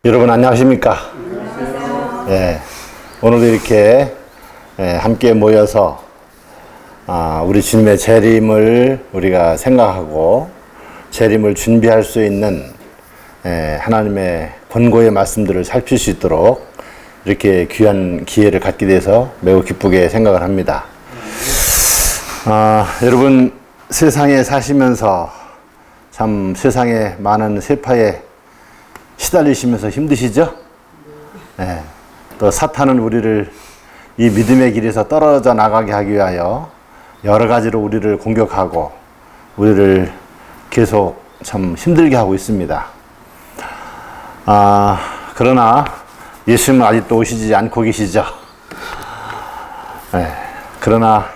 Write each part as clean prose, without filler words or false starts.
여러분 안녕하십니까? 예, 오늘도 이렇게 함께 모여서 우리 주님의 재림을 우리가 생각하고 재림을 준비할 수 있는 하나님의 권고의 말씀들을 살필 수 있도록 이렇게 귀한 기회를 갖게 돼서 매우 기쁘게 생각을 합니다. 여러분 세상에 사시면서 참 세상에 많은 세파에 시달리시면서 힘드시죠? 네. 또 사탄은 우리를 이 믿음의 길에서 떨어져 나가게 하기 위하여 여러 가지로 우리를 공격하고 우리를 계속 참 힘들게 하고 있습니다. 그러나 예수님은 아직도 오시지 않고 계시죠? 네. 그러나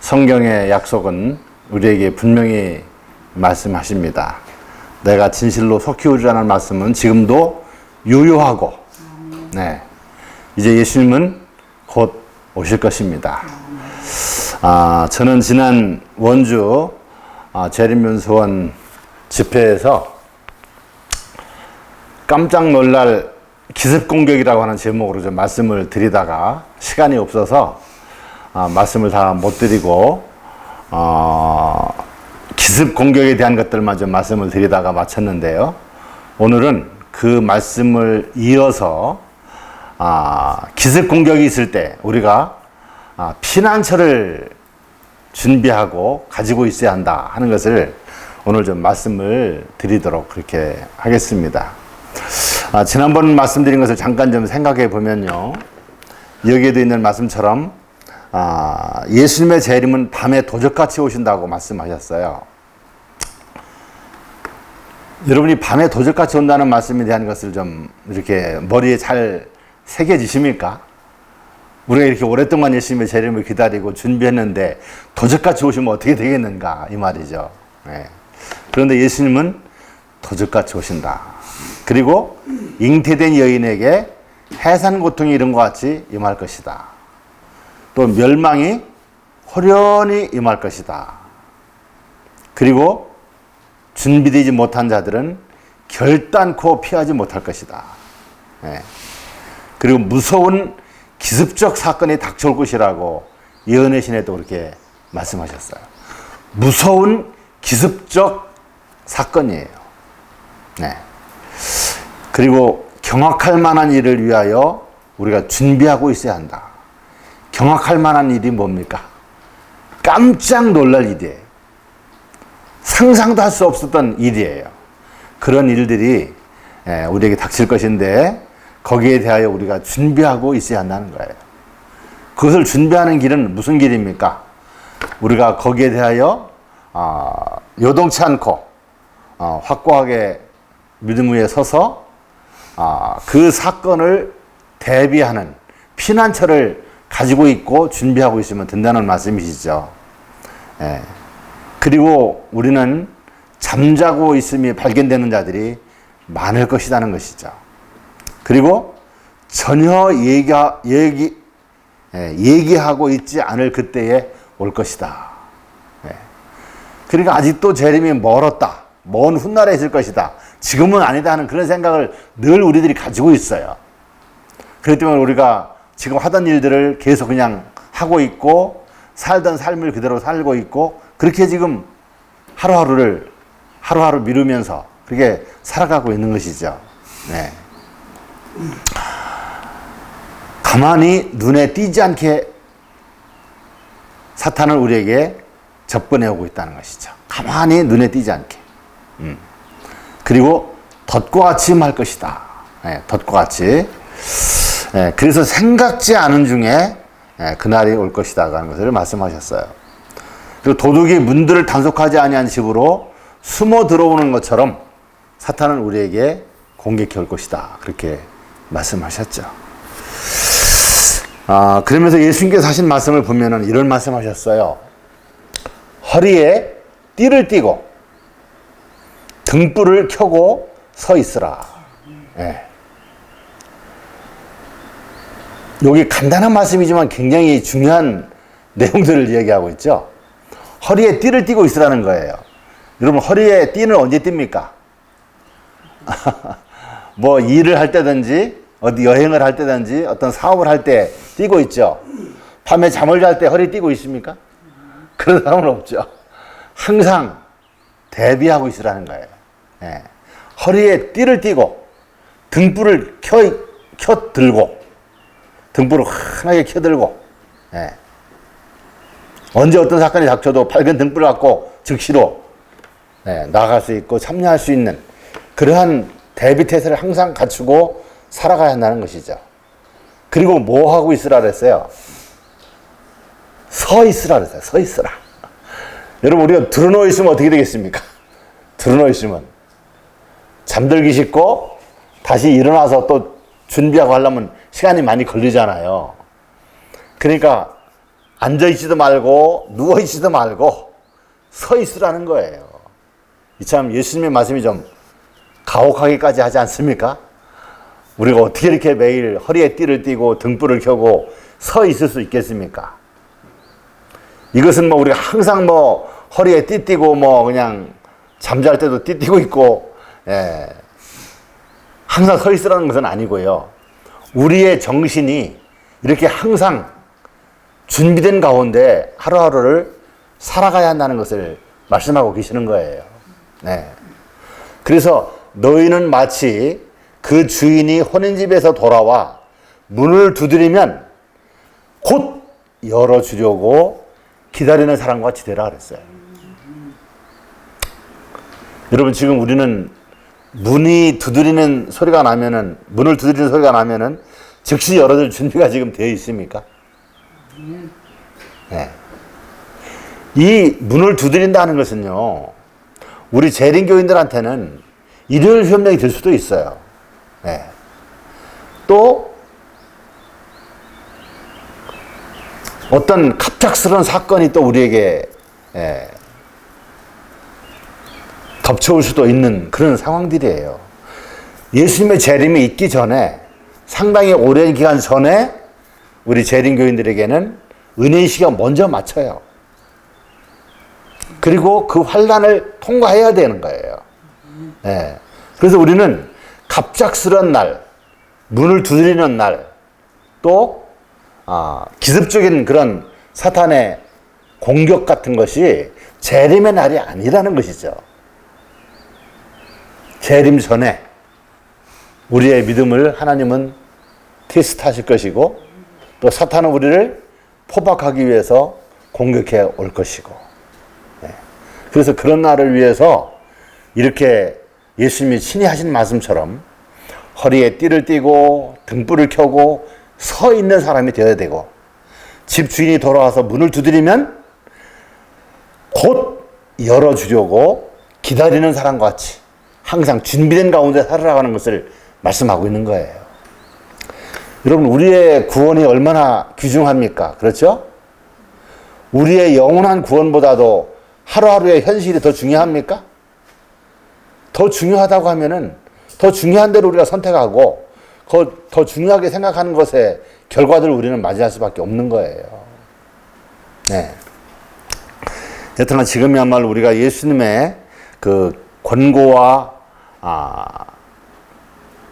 성경의 약속은 우리에게 분명히 말씀하십니다. 내가 진실로 속히 오리라는 말씀은 지금도 유효하고, 네, 이제 예수님은 곧 오실 것입니다. 저는 지난 원주 재림연수원 집회에서 깜짝 놀랄 기습공격이라고 하는 제목으로 좀 말씀을 드리다가 시간이 없어서 말씀을 다 못 드리고 기습 공격에 대한 것들만 좀 말씀을 드리다가 마쳤는데요. 오늘은 그 말씀을 이어서 기습 공격이 있을 때 우리가 피난처를 준비하고 가지고 있어야 한다 하는 것을 오늘 좀 말씀을 드리도록 그렇게 하겠습니다. 지난번 말씀드린 것을 잠깐 좀 생각해 보면요. 여기에도 있는 말씀처럼 예수님의 재림은 밤에 도적같이 오신다고 말씀하셨어요. 여러분이 밤에 도적같이 온다는 말씀에 대한 것을 좀 이렇게 머리에 잘 새겨지십니까? 우리가 이렇게 오랫동안 예수님의 재림을 기다리고 준비했는데 도적같이 오시면 어떻게 되겠는가 이 말이죠. 네. 그런데 예수님은 도적같이 오신다. 그리고 잉태된 여인에게 해산 고통이 이런 것 같이 임할 것이다. 또 멸망이 호련히 임할 것이다. 그리고 준비되지 못한 자들은 결단코 피하지 못할 것이다. 네. 그리고 무서운 기습적 사건이 닥쳐올 것이라고 예언의 신에도 그렇게 말씀하셨어요. 무서운 기습적 사건이에요. 네. 그리고 경악할 만한 일을 위하여 우리가 준비하고 있어야 한다. 경악할 만한 일이 뭡니까? 깜짝 놀랄 일이에요. 상상도 할 수 없었던 일이에요. 그런 일들이 우리에게 닥칠 것인데 거기에 대하여 우리가 준비하고 있어야 한다는 거예요. 그것을 준비하는 길은 무슨 길입니까? 우리가 거기에 대하여 요동치 않고 확고하게 믿음 위에 서서 그 사건을 대비하는 피난처를 가지고 있고 준비하고 있으면 된다는 말씀이시죠. 예. 그리고 우리는 잠자고 있음이 발견되는 자들이 많을 것이라는 것이죠. 그리고 전혀 얘기하고 있지 않을 그때에 올 것이다. 예. 그러니까 아직도 재림이 멀었다. 먼 훗날에 있을 것이다. 지금은 아니다 하는 그런 생각을 늘 우리들이 가지고 있어요. 그렇기 때문에 우리가 지금 하던 일들을 계속 그냥 하고 있고 살던 삶을 그대로 살고 있고 그렇게 지금 하루하루 미루면서 그렇게 살아가고 있는 것이죠. 네. 가만히 눈에 띄지 않게 사탄은 우리에게 접근해 오고 있다는 것이죠. 가만히 눈에 띄지 않게. 그리고 덫과 같이 임할 것이다. 네, 덫과 같이. 네, 그래서 생각지 않은 중에 그날이 올 것이다 하는 것을 말씀하셨어요. 그리고 도둑이 문들을 단속하지 아니한 집으로 숨어 들어오는 것처럼 사탄은 우리에게 공격해 올 것이다. 그렇게 말씀하셨죠. 그러면서 예수님께서 하신 말씀을 보면은 이런 말씀하셨어요. 허리에 띠를 띠고 등불을 켜고 서 있으라. 네. 여기 간단한 말씀이지만 굉장히 중요한 내용들을 이야기하고 있죠. 허리에 띠를 띠고 있으라는 거예요. 여러분 허리에 띠는 언제 띱니까? 뭐 일을 할 때든지 어디 여행을 할 때든지 어떤 사업을 할 때 뛰고 있죠. 밤에 잠을 잘 때 허리 뛰고 있습니까? 그런 사람은 없죠. 항상 대비하고 있으라는 거예요. 예. 허리에 띠를 띠고 등불을 켜 들고 등불을 환하게 켜 들고 예. 언제 어떤 사건이 닥쳐도 밝은 등불을 갖고 즉시로 예, 나갈 수 있고 참여할 수 있는 그러한 대비태세를 항상 갖추고 살아가야 한다는 것이죠. 그리고 뭐 하고 있으라 그랬어요? 서 있으라 그랬어요. 서 있으라. 여러분 우리가 드러누워 있으면 어떻게 되겠습니까? 드러누워 있으면 잠들기 쉽고 다시 일어나서 또 준비하고 하려면 시간이 많이 걸리잖아요. 그러니까 앉아있지도 말고 누워있지도 말고 서 있으라는 거예요. 참 예수님의 말씀이 좀 가혹하기까지 하지 않습니까? 우리가 어떻게 이렇게 매일 허리에 띠를 띠고 등불을 켜고 서 있을 수 있겠습니까? 이것은 뭐 우리가 항상 뭐 허리에 띠 띠고 뭐 그냥 잠잘 때도 띠 띠고 있고 예. 항상 서 있으라는 것은 아니고요. 우리의 정신이 이렇게 항상 준비된 가운데 하루하루를 살아가야 한다는 것을 말씀하고 계시는 거예요. 네. 그래서 너희는 마치 그 주인이 혼인집에서 돌아와 문을 두드리면 곧 열어주려고 기다리는 사람과 같이 되라 그랬어요. 여러분 지금 우리는 문을 두드리는 소리가 나면은 즉시 열어줄 준비가 지금 되어 있습니까? 네. 이 문을 두드린다는 것은요, 우리 재림교인들한테는 일요일 협력이 될 수도 있어요. 네. 또 어떤 갑작스러운 사건이 또 우리에게 덮쳐올 수도 있는 그런 상황들이에요. 예수님의 재림이 있기 전에 상당히 오랜 기간 전에 우리 재림교인들에게는 은혜의 시기가 먼저 맞춰요. 그리고 그 환난을 통과해야 되는 거예요. 네. 그래서 우리는 갑작스러운 날, 문을 두드리는 날, 또 기습적인 그런 사탄의 공격 같은 것이 재림의 날이 아니라는 것이죠. 재림 전에 우리의 믿음을 하나님은 테스트하실 것이고 또 사탄은 우리를 포박하기 위해서 공격해 올 것이고 네. 그래서 그런 날을 위해서 이렇게 예수님이 친히 하신 말씀처럼 허리에 띠를 띠고 등불을 켜고 서 있는 사람이 되어야 되고 집 주인이 돌아와서 문을 두드리면 곧 열어주려고 기다리는 사람과 같이 항상 준비된 가운데 살아가는 것을 말씀하고 있는 거예요. 여러분 우리의 구원이 얼마나 귀중합니까? 그렇죠? 우리의 영원한 구원보다도 하루하루의 현실이 더 중요합니까? 더 중요하다고 하면은 더 중요한 대로 우리가 선택하고 더 중요하게 생각하는 것의 결과들을 우리는 맞이할 수밖에 없는 거예요. 네. 여튼간 지금이야말로 우리가 예수님의 그 권고와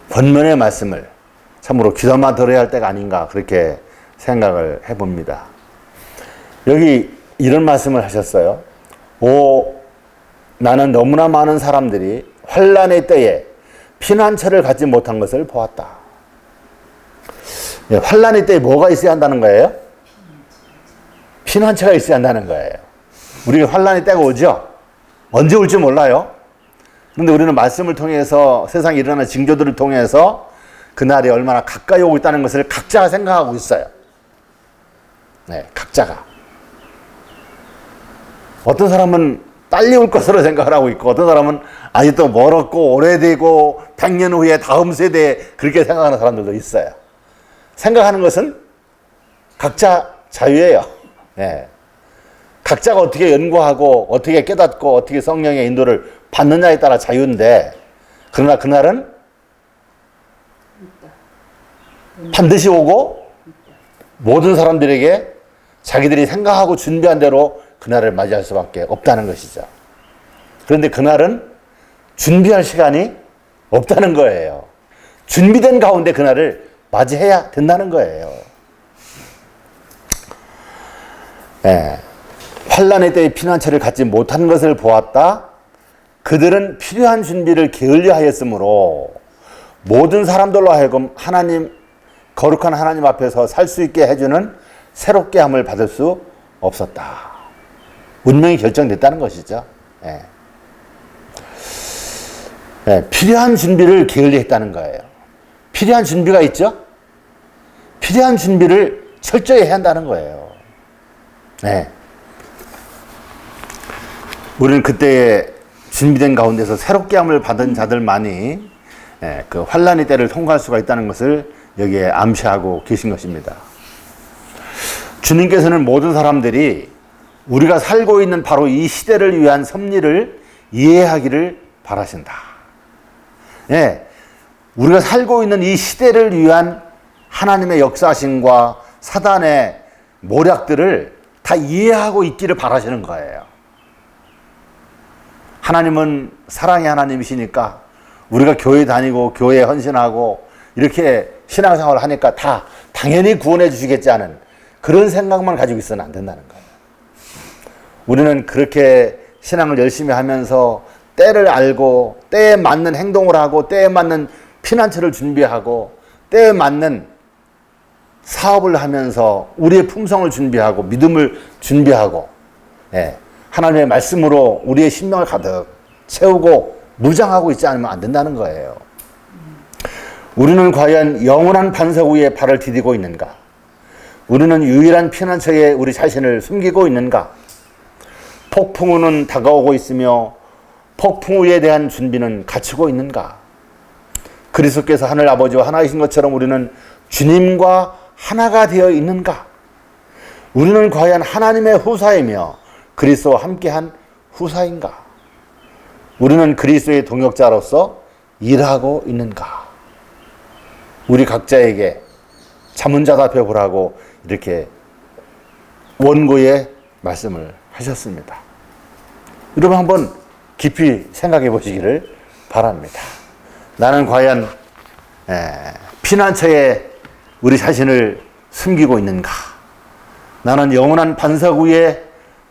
권면의 말씀을 참으로 귀담아 들어야 할 때가 아닌가 그렇게 생각을 해봅니다. 여기 이런 말씀을 하셨어요. 나는 너무나 많은 사람들이 환난의 때에 피난처를 갖지 못한 것을 보았다. 환난의 때에 뭐가 있어야 한다는 거예요? 피난처가 있어야 한다는 거예요. 우리가 환난의 때가 오죠? 언제 올지 몰라요. 그런데 우리는 말씀을 통해서 세상에 일어나는 징조들을 통해서 그날이 얼마나 가까이 오고 있다는 것을 각자가 생각하고 있어요. 네, 각자가. 어떤 사람은 빨리 올 것으로 생각을 하고 있고 어떤 사람은 아직도 멀었고 오래되고 100년 후에 다음 세대에 그렇게 생각하는 사람들도 있어요. 생각하는 것은 각자 자유예요. 네. 각자가 어떻게 연구하고 어떻게 깨닫고 어떻게 성령의 인도를 받느냐에 따라 자유인데 그러나 그날은 반드시 오고 모든 사람들에게 자기들이 생각하고 준비한 대로 그날을 맞이할 수밖에 없다는 것이죠. 그런데 그날은 준비할 시간이 없다는 거예요. 준비된 가운데 그날을 맞이해야 된다는 거예요. 예. 환난의 때에 피난처를 갖지 못한 것을 보았다. 그들은 필요한 준비를 게을리 하였으므로 모든 사람들로 하여금 거룩한 하나님 앞에서 살 수 있게 해주는 새롭게 함을 받을 수 없었다. 운명이 결정됐다는 것이죠. 예. 예, 필요한 준비를 게을리 했다는 거예요. 필요한 준비가 있죠? 필요한 준비를 철저히 해야 한다는 거예요. 예. 우리는 그때에 준비된 가운데서 새롭게 함을 받은 자들만이 그 환난의 때를 통과할 수가 있다는 것을 여기에 암시하고 계신 것입니다. 주님께서는 모든 사람들이 우리가 살고 있는 바로 이 시대를 위한 섭리를 이해하기를 바라신다. 예, 우리가 살고 있는 이 시대를 위한 하나님의 역사심과 사단의 모략들을 다 이해하고 있기를 바라시는 거예요. 하나님은 사랑의 하나님이시니까 우리가 교회 다니고 교회에 헌신하고 이렇게 신앙생활을 하니까 다 당연히 구원해 주시겠지 않은 그런 생각만 가지고 있어는 안 된다는 거예요. 우리는 그렇게 신앙을 열심히 하면서 때를 알고 때에 맞는 행동을 하고 때에 맞는 피난처를 준비하고 때에 맞는 사업을 하면서 우리의 품성을 준비하고 믿음을 준비하고 하나님의 말씀으로 우리의 심령을 가득 채우고 무장하고 있지 않으면 안 된다는 거예요. 우리는 과연 영원한 반석 위에 발을 디디고 있는가? 우리는 유일한 피난처에 우리 자신을 숨기고 있는가? 폭풍우는 다가오고 있으며 폭풍우에 대한 준비는 갖추고 있는가? 그리스도께서 하늘 아버지와 하나이신 것처럼 우리는 주님과 하나가 되어 있는가? 우리는 과연 하나님의 후사이며 그리스도와 함께한 후사인가? 우리는 그리스도의 동역자로서 일하고 있는가? 우리 각자에게 자문자답해 보라고 이렇게 원고에 말씀을 하셨습니다. 여러분 한번 깊이 생각해 보시기를 바랍니다. 나는 과연 피난처에 우리 자신을 숨기고 있는가? 나는 영원한 반석 위에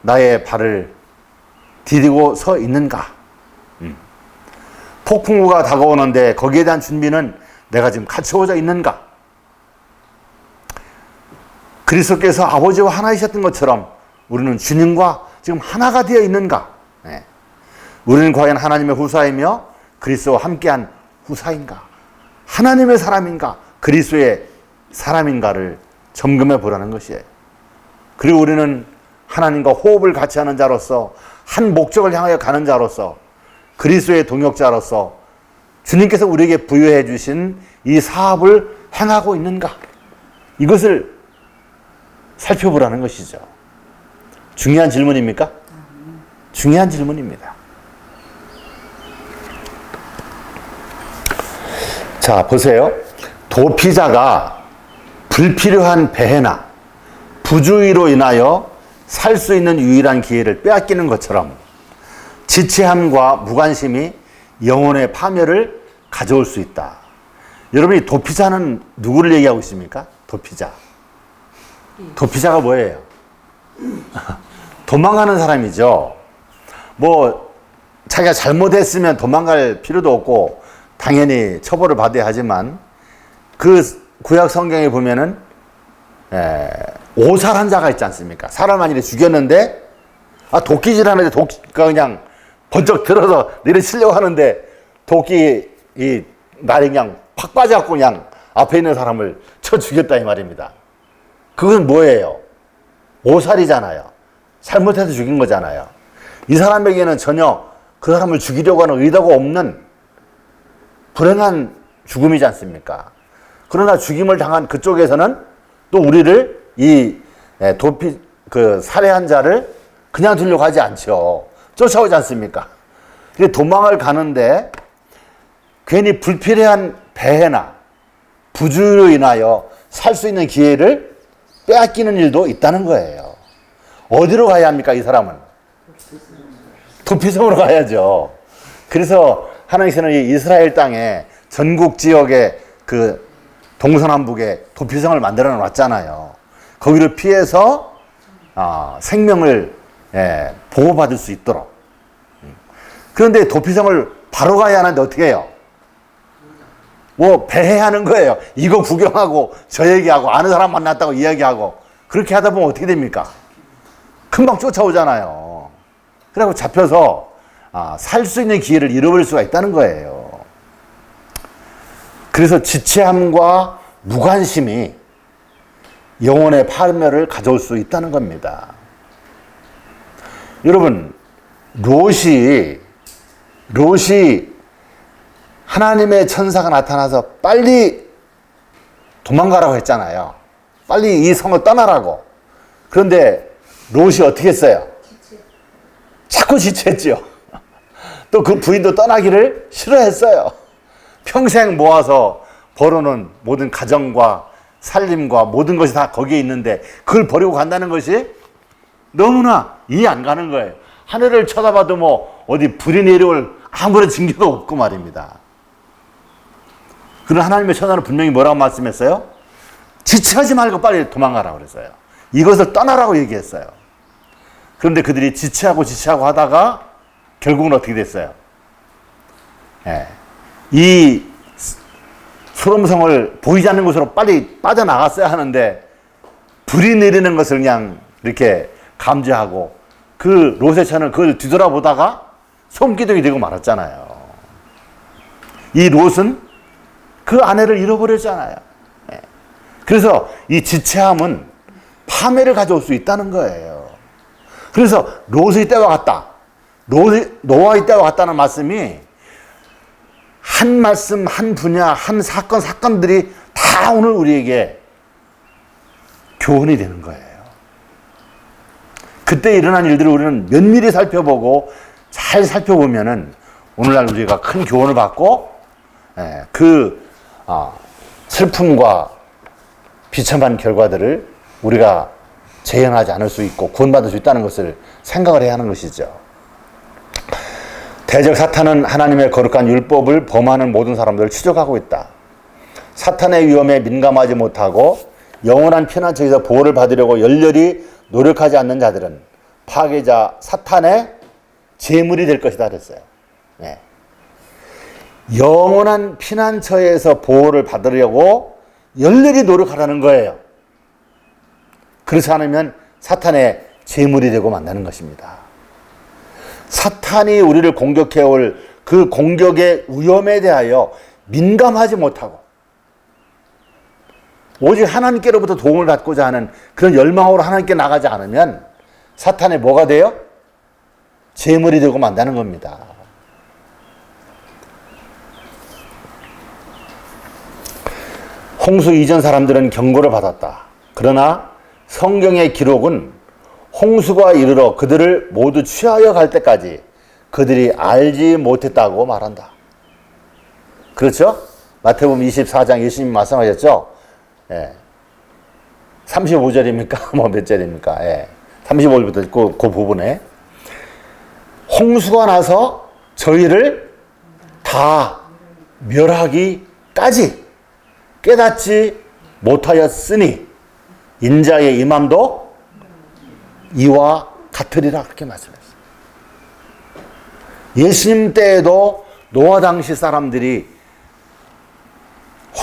나의 발을 디디고 서 있는가? 폭풍우가 다가오는데 거기에 대한 준비는 내가 지금 갖추어져 있는가? 그리스도께서 아버지와 하나이셨던 것처럼 우리는 주님과 지금 하나가 되어 있는가? 우리는 과연 하나님의 후사이며 그리스도와 함께한 후사인가? 하나님의 사람인가? 그리스도의 사람인가를 점검해 보라는 것이에요. 그리고 우리는 하나님과 호흡을 같이 하는 자로서 한 목적을 향하여 가는 자로서 그리스도의 동역자로서 주님께서 우리에게 부여해 주신 이 사업을 행하고 있는가? 이것을 살펴보라는 것이죠. 중요한 질문입니까? 중요한 질문입니다. 자, 보세요. 도피자가 불필요한 배회나 부주의로 인하여 살 수 있는 유일한 기회를 빼앗기는 것처럼 지체함과 무관심이 영혼의 파멸을 가져올 수 있다. 여러분이 도피자는 누구를 얘기하고 있습니까? 도피자. 도피자가 뭐예요? 도망가는 사람이죠. 뭐 자기가 잘못했으면 도망갈 필요도 없고 당연히 처벌을 받아야 하지만 그 구약 성경에 보면은 오살한 자가 있지 않습니까? 사람 만일에 죽였는데 도끼질 하는데 도끼가 그냥 번쩍 들어서 내려치려고 하는데 도끼 이 날이 그냥 팍 빠져갖고 그냥 앞에 있는 사람을 쳐 죽였다 이 말입니다. 그건 뭐예요? 오살이잖아요. 잘못해서 죽인 거잖아요. 이 사람에게는 전혀 그 사람을 죽이려고 하는 의도가 없는 불행한 죽음이지 않습니까? 그러나 죽임을 당한 그쪽에서는 또 우리를 이 살해한 자를 그냥 두려고 하지 않죠. 쫓아오지 않습니까? 도망을 가는데 괜히 불필요한 배회나 부주의로 인하여 살 수 있는 기회를 빼앗기는 일도 있다는 거예요. 어디로 가야 합니까, 이 사람은? 도피성으로 가야죠. 그래서 하나님께서는 이 이스라엘 땅에 전국 지역에 그 동서남북에 도피성을 만들어 놨잖아요. 거기를 피해서 생명을 보호받을 수 있도록. 그런데 도피성을 바로 가야 하는데 어떻게 해요? 뭐 배회하는 거예요. 이거 구경하고 저 얘기하고 아는 사람 만났다고 이야기하고 그렇게 하다 보면 어떻게 됩니까? 금방 쫓아오잖아요. 그래갖고 잡혀서 살 수 있는 기회를 잃어버릴 수가 있다는 거예요. 그래서 지체함과 무관심이 영혼의 파멸을 가져올 수 있다는 겁니다. 여러분, 롯이 하나님의 천사가 나타나서 빨리 도망가라고 했잖아요. 빨리 이 성을 떠나라고. 그런데 롯이 어떻게 했어요? 자꾸 지체했죠. 또 그 부인도 떠나기를 싫어했어요. 평생 모아서 벌어놓은 모든 가정과 살림과 모든 것이 다 거기에 있는데 그걸 버리고 간다는 것이 너무나 이해 안 가는 거예요. 하늘을 쳐다봐도 뭐 어디 불이 내려올 아무런 징조도 없고 말입니다. 그런 하나님의 천사는 분명히 뭐라고 말씀했어요? 지체하지 말고 빨리 도망가라고 그랬어요. 이것을 떠나라고 얘기했어요. 그런데 그들이 지체하고 하다가 결국은 어떻게 됐어요? 이 소돔성을 보이지 않는 곳으로 빨리 빠져나갔어야 하는데 불이 내리는 것을 그냥 이렇게 감지하고 그 롯의 차는 그걸 뒤돌아보다가 손기둥이 되고 말았잖아요. 이 롯은 그 아내를 잃어버렸잖아요. 그래서 이 지체함은 파멸을 가져올 수 있다는 거예요. 그래서 롯의 때와 같다. 노아의 때와 같다는 말씀이 한 말씀, 한 분야, 한 사건들이 다 오늘 우리에게 교훈이 되는 거예요. 그때 일어난 일들을 우리는 면밀히 살펴보고 잘 살펴보면은 오늘날 우리가 큰 교훈을 받고 슬픔과 비참한 결과들을 우리가 재현하지 않을 수 있고 구원받을 수 있다는 것을 생각을 해야 하는 것이죠. 대적 사탄은 하나님의 거룩한 율법을 범하는 모든 사람들을 추적하고 있다. 사탄의 위험에 민감하지 못하고 영원한 피난처에서 보호를 받으려고 열렬히 노력하지 않는 자들은 파괴자 사탄의 제물이 될 것이다 그랬어요. 네. 영원한 피난처에서 보호를 받으려고 열렬히 노력하라는 거예요. 그렇지 않으면 사탄의 제물이 되고 만나는 것입니다. 사탄이 우리를 공격해올 그 공격의 위험에 대하여 민감하지 못하고 오직 하나님께로부터 도움을 받고자 하는 그런 열망으로 하나님께 나가지 않으면 사탄의 뭐가 돼요? 제물이 되고 만다는 겁니다. 홍수 이전 사람들은 경고를 받았다. 그러나 성경의 기록은 홍수가 이르러 그들을 모두 취하여 갈 때까지 그들이 알지 못했다고 말한다. 그렇죠? 마태복음 24장 예수님이 말씀하셨죠? 35절입니까? 뭐 몇 절입니까? 35절부터 그 부분에 홍수가 나서 저희를 다 멸하기까지 깨닫지 못하였으니 인자의 임함도 이와 같으리라 그렇게 말씀했어요. 예수님 때에도 노아 당시 사람들이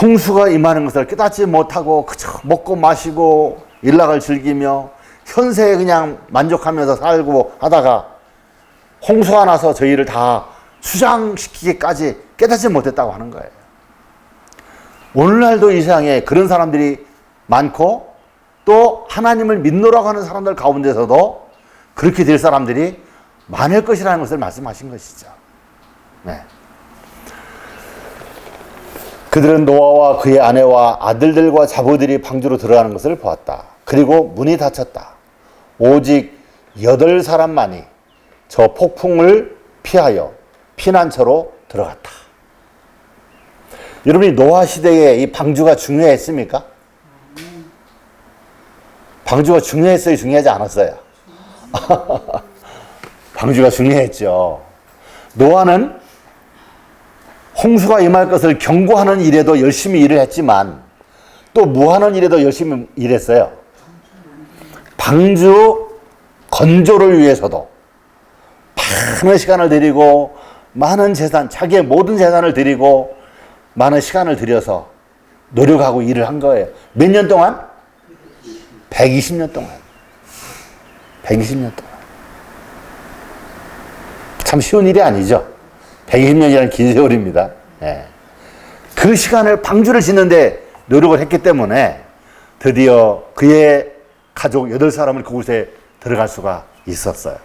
홍수가 임하는 것을 깨닫지 못하고 그저 먹고 마시고 일락을 즐기며 현세에 그냥 만족하면서 살고 하다가 홍수가 나서 저희를 다 수장시키기까지 깨닫지 못했다고 하는 거예요. 오늘날도 이 세상에 그런 사람들이 많고 또 하나님을 믿노라고 하는 사람들 가운데서도 그렇게 될 사람들이 많을 것이라는 것을 말씀하신 것이죠. 네. 그들은 노아와 그의 아내와 아들들과 자부들이 방주로 들어가는 것을 보았다. 그리고 문이 닫혔다. 오직 8사람만이 저 폭풍을 피하여 피난처로 들어갔다. 여러분이 노아 시대에 이 방주가 중요했습니까? 방주가 중요했어요? 중요하지 않았어요? 방주가 중요했죠. 노아는 홍수가 임할 것을 경고하는 일에도 열심히 일을 했지만 또 뭐 하는 일에도 열심히 일했어요? 방주 건조를 위해서도 많은 시간을 들이고 많은 재산, 자기의 모든 재산을 들이고 많은 시간을 들여서 노력하고 일을 한 거예요. 몇 년 동안? 120년 동안. 120년 동안. 참 쉬운 일이 아니죠. 120년이라는 긴 세월입니다. 네. 그 시간을 방주를 짓는데 노력을 했기 때문에 드디어 그의 가족 8사람을 그곳에 들어갈 수가 있었어요.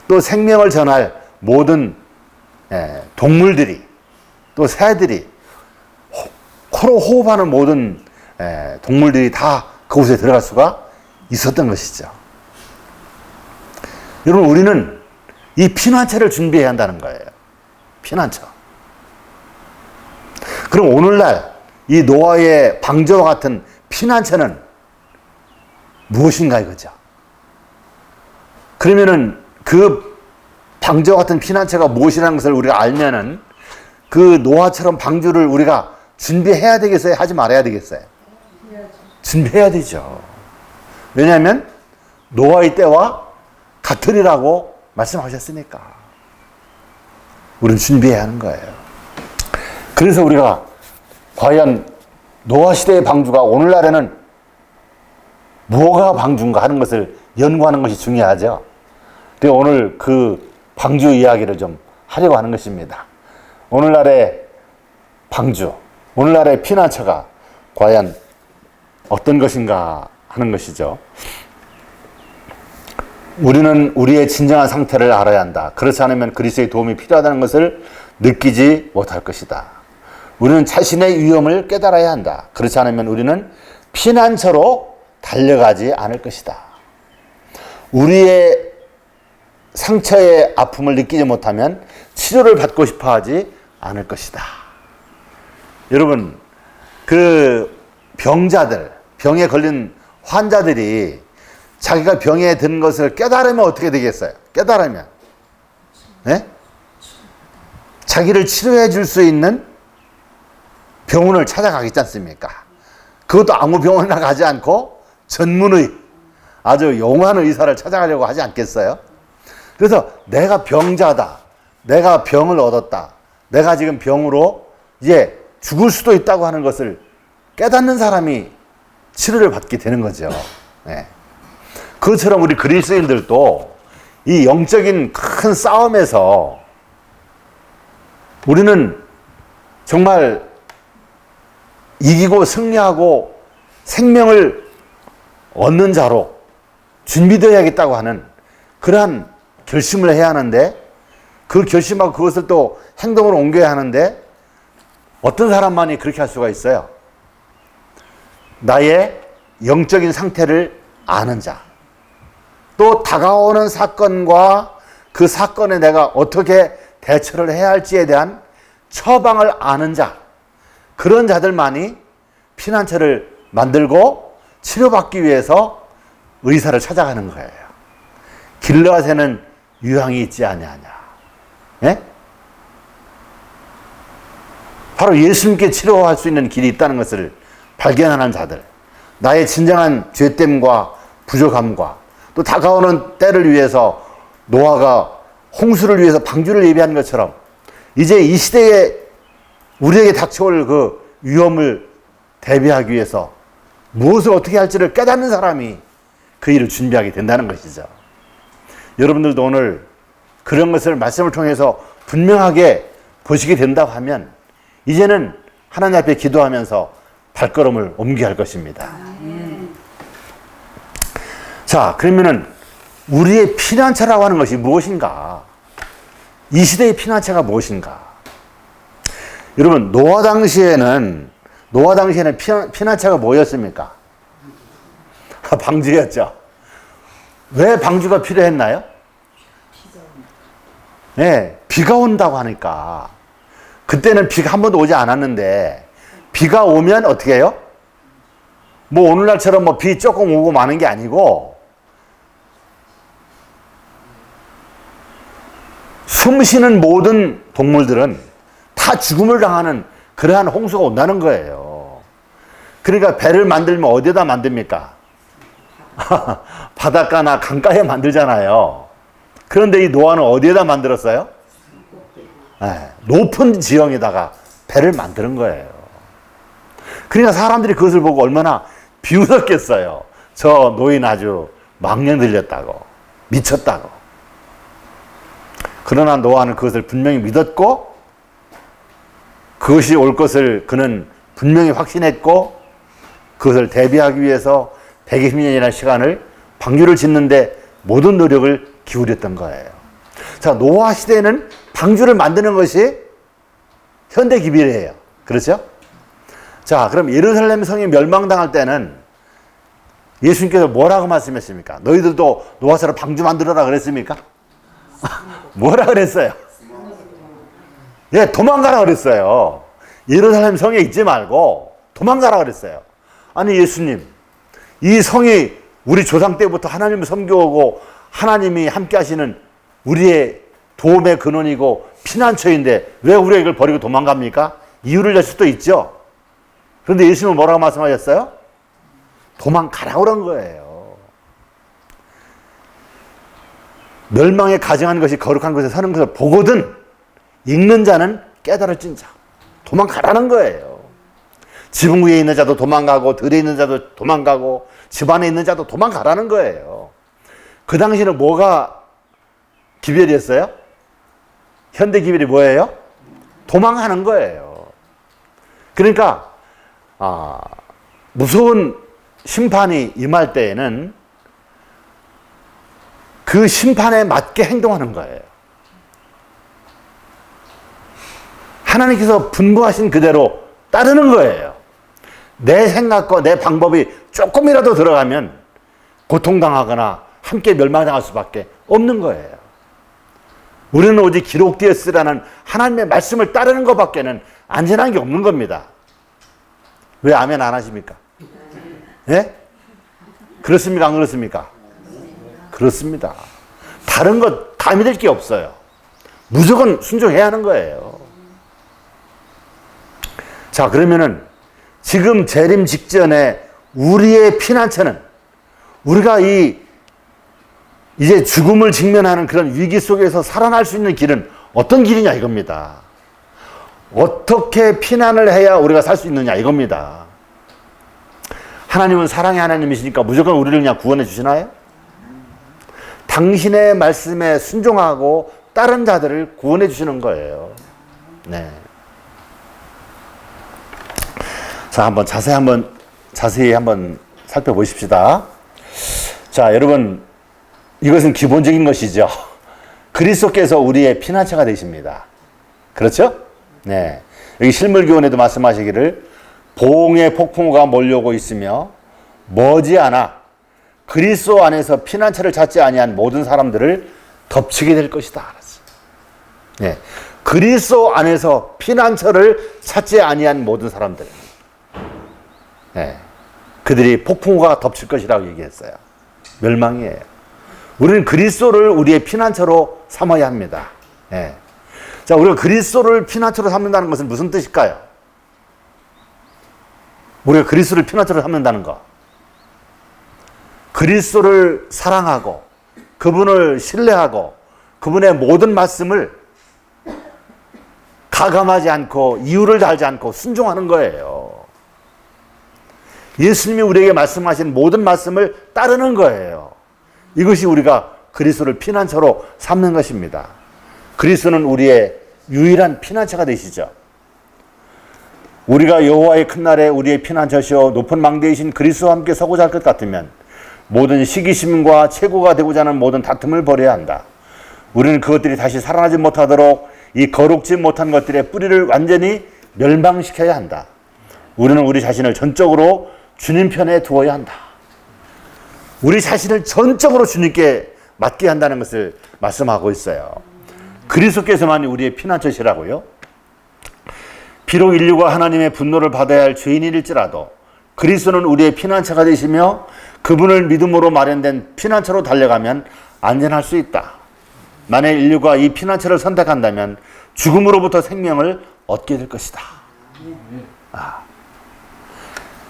또 생명을 전할 모든 동물들이 또 새들이 코로 호흡하는 모든 동물들이 다 그곳에 들어갈 수가 있었던 것이죠. 여러분, 우리는 이 피난처를 준비해야 한다는 거예요. 피난처. 그럼 오늘날 이 노아의 방주와 같은 피난처는 무엇인가 이거죠. 그러면은 그 방주와 같은 피난처가 무엇이라는 것을 우리가 알면은 그 노아처럼 방주를 우리가 준비해야 되겠어요? 하지 말아야 되겠어요? 준비해야 되죠. 왜냐하면 노아의 때와 같으리라고 말씀하셨으니까. 우리는 준비해야 하는 거예요. 그래서 우리가 과연 노아 시대의 방주가 오늘날에는 뭐가 방주인가 하는 것을 연구하는 것이 중요하죠. 그래서 오늘 그 방주 이야기를 좀 하려고 하는 것입니다. 오늘날의 방주, 오늘날의 피난처가 과연 어떤 것인가 하는 것이죠. 우리는 우리의 진정한 상태를 알아야 한다. 그렇지 않으면 그리스도의 도움이 필요하다는 것을 느끼지 못할 것이다. 우리는 자신의 위험을 깨달아야 한다. 그렇지 않으면 우리는 피난처로 달려가지 않을 것이다. 우리의 상처의 아픔을 느끼지 못하면 치료를 받고 싶어 하지 않을 것이다. 여러분, 그 병자들, 병에 걸린 환자들이 자기가 병에 든 것을 깨달으면 어떻게 되겠어요? 깨달으면. 네? 자기를 치료해 줄 수 있는 병원을 찾아가겠지 않습니까? 그것도 아무 병원이나 가지 않고 전문의, 아주 용한 의사를 찾아가려고 하지 않겠어요? 그래서 내가 병자다. 내가 병을 얻었다. 내가 지금 병으로 이제 죽을 수도 있다고 하는 것을 깨닫는 사람이 치료를 받게 되는 거죠. 네. 그것처럼 우리 그리스도인들도 이 영적인 큰 싸움에서 우리는 정말 이기고 승리하고 생명을 얻는 자로 준비되어야겠다고 하는 그러한 결심을 해야 하는데, 그 결심하고 그것을 또 행동으로 옮겨야 하는데 어떤 사람만이 그렇게 할 수가 있어요? 나의 영적인 상태를 아는 자, 또 다가오는 사건과 그 사건에 내가 어떻게 대처를 해야 할지에 대한 처방을 아는 자, 그런 자들만이 피난처를 만들고 치료받기 위해서 의사를 찾아가는 거예요. 길르앗에는 유황이 있지 아니하냐. 예? 바로 예수님께 치료할 수 있는 길이 있다는 것을 발견하는 자들, 나의 진정한 죄됨과 부족함과 또 다가오는 때를 위해서 노아가 홍수를 위해서 방주를 예비한 것처럼 이제 이 시대에 우리에게 닥쳐올 그 위험을 대비하기 위해서 무엇을 어떻게 할지를 깨닫는 사람이 그 일을 준비하게 된다는 것이죠. 여러분들도 오늘 그런 것을 말씀을 통해서 분명하게 보시게 된다고 하면 이제는 하나님 앞에 기도하면서 발걸음을 옮겨야 할 것입니다. 자, 그러면은 우리의 피난처라고 하는 것이 무엇인가? 이 시대의 피난처가 무엇인가? 여러분, 노아 당시에는 피난처가 뭐였습니까? 방주였죠. 왜 방주가 필요했나요? 네, 비가 온다고 하니까. 그때는 비가 한 번도 오지 않았는데 비가 오면 어떻게 해요? 뭐 오늘날처럼 뭐 비 조금 오고 마는 게 아니고 숨 쉬는 모든 동물들은 다 죽음을 당하는 그러한 홍수가 온다는 거예요. 그러니까 배를 만들면 어디에다 만듭니까? 바닷가나 강가에 만들잖아요. 그런데 이 노아는 어디에다 만들었어요? 높은 지형에다가 배를 만드는 거예요. 그러니까 사람들이 그것을 보고 얼마나 비웃었겠어요. 저 노인 아주 망령 들렸다고, 미쳤다고. 그러나 노아는 그것을 분명히 믿었고 그것이 올 것을 그는 분명히 확신했고 그것을 대비하기 위해서 120년이라는 시간을 방주를 짓는데 모든 노력을 기울였던 거예요. 자, 노아 시대에는 방주를 만드는 것이 현대 기술이에요. 그렇죠? 자, 그럼 예루살렘 성이 멸망당할 때는 예수님께서 뭐라고 말씀했습니까? 너희들도 노아처럼 방주 만들어라 그랬습니까? 뭐라 그랬어요? 예, 도망가라 그랬어요. 예루살렘 성에 있지 말고 도망가라 그랬어요. 아니, 예수님, 이 성이 우리 조상 때부터 하나님을 섬겨오고 하나님이 함께 하시는 우리의 도움의 근원이고 피난처인데 왜 우리가 이걸 버리고 도망갑니까? 이유를 낼 수도 있죠. 그런데 예수님은 뭐라고 말씀하셨어요? 도망가라고 그런 거예요. 멸망에 가증하는 것이 거룩한 곳에 서는 것을 보거든 읽는 자는 깨달을진 자. 도망가라는 거예요. 지붕 위에 있는 자도 도망가고 들에 있는 자도 도망가고 집 안에 있는 자도 도망가라는 거예요. 그 당시에는 뭐가 기별이었어요? 현대 기별이 뭐예요? 도망가는 거예요. 그러니까 무서운 심판이 임할 때에는 그 심판에 맞게 행동하는 거예요. 하나님께서 분부하신 그대로 따르는 거예요. 내 생각과 내 방법이 조금이라도 들어가면 고통당하거나 함께 멸망당할 수밖에 없는 거예요. 우리는 오직 기록되었으라는 하나님의 말씀을 따르는 것밖에는 안전한 게 없는 겁니다. 왜 아멘 안 하십니까? 예? 그렇습니까? 안 그렇습니까? 그렇습니다. 다른 것 다 믿을 게 없어요. 무조건 순종해야 하는 거예요. 자, 그러면은 지금 재림 직전에 우리의 피난처는 우리가 이제 죽음을 직면하는 그런 위기 속에서 살아날 수 있는 길은 어떤 길이냐 이겁니다. 어떻게 피난을 해야 우리가 살 수 있느냐 이겁니다. 하나님은 사랑의 하나님이시니까 무조건 우리를 그냥 구원해 주시나요? 당신의 말씀에 순종하고 다른 자들을 구원해 주시는 거예요. 네. 자, 한번 자세히 한번 살펴보십시다. 자, 여러분, 이것은 기본적인 것이죠. 그리스도께서 우리의 피난처가 되십니다. 그렇죠? 네. 여기 실물교훈에도 말씀하시기를 보응의 폭풍우가 몰려오고 있으며 머지않아 그리스도 안에서 피난처를 찾지 아니한 모든 사람들을 덮치게 될 것이다. 네. 그리스도 안에서 피난처를 찾지 아니한 모든 사람들. 네. 그들이 폭풍우가 덮칠 것이라고 얘기했어요. 멸망이에요. 우리는 그리스도를 우리의 피난처로 삼아야 합니다. 네. 자, 우리가 그리스도를 피난처로 삼는다는 것은 무슨 뜻일까요? 우리가 그리스도를 피난처로 삼는다는 것. 그리스도를 사랑하고 그분을 신뢰하고 그분의 모든 말씀을 가감하지 않고 이유를 달지 않고 순종하는 거예요. 예수님이 우리에게 말씀하신 모든 말씀을 따르는 거예요. 이것이 우리가 그리스도를 피난처로 삼는 것입니다. 그리스도는 우리의 유일한 피난처가 되시죠. 우리가 여호와의 큰 날에 우리의 피난처시오 높은 망대이신 그리스도와 함께 서고자 할 것 같으면 모든 시기심과 최고가 되고자 하는 모든 다툼을 버려야 한다. 우리는 그것들이 다시 살아나지 못하도록 이 거룩지 못한 것들의 뿌리를 완전히 멸망시켜야 한다. 우리는 우리 자신을 전적으로 주님 편에 두어야 한다. 우리 자신을 전적으로 주님께 맡게 한다는 것을 말씀하고 있어요. 그리스도께서만이 우리의 피난처시라고요. 비록 인류가 하나님의 분노를 받아야 할 죄인일지라도 그리스도는 우리의 피난처가 되시며 그분을 믿음으로 마련된 피난처로 달려가면 안전할 수 있다. 만약 인류가 이 피난처를 선택한다면 죽음으로부터 생명을 얻게 될 것이다.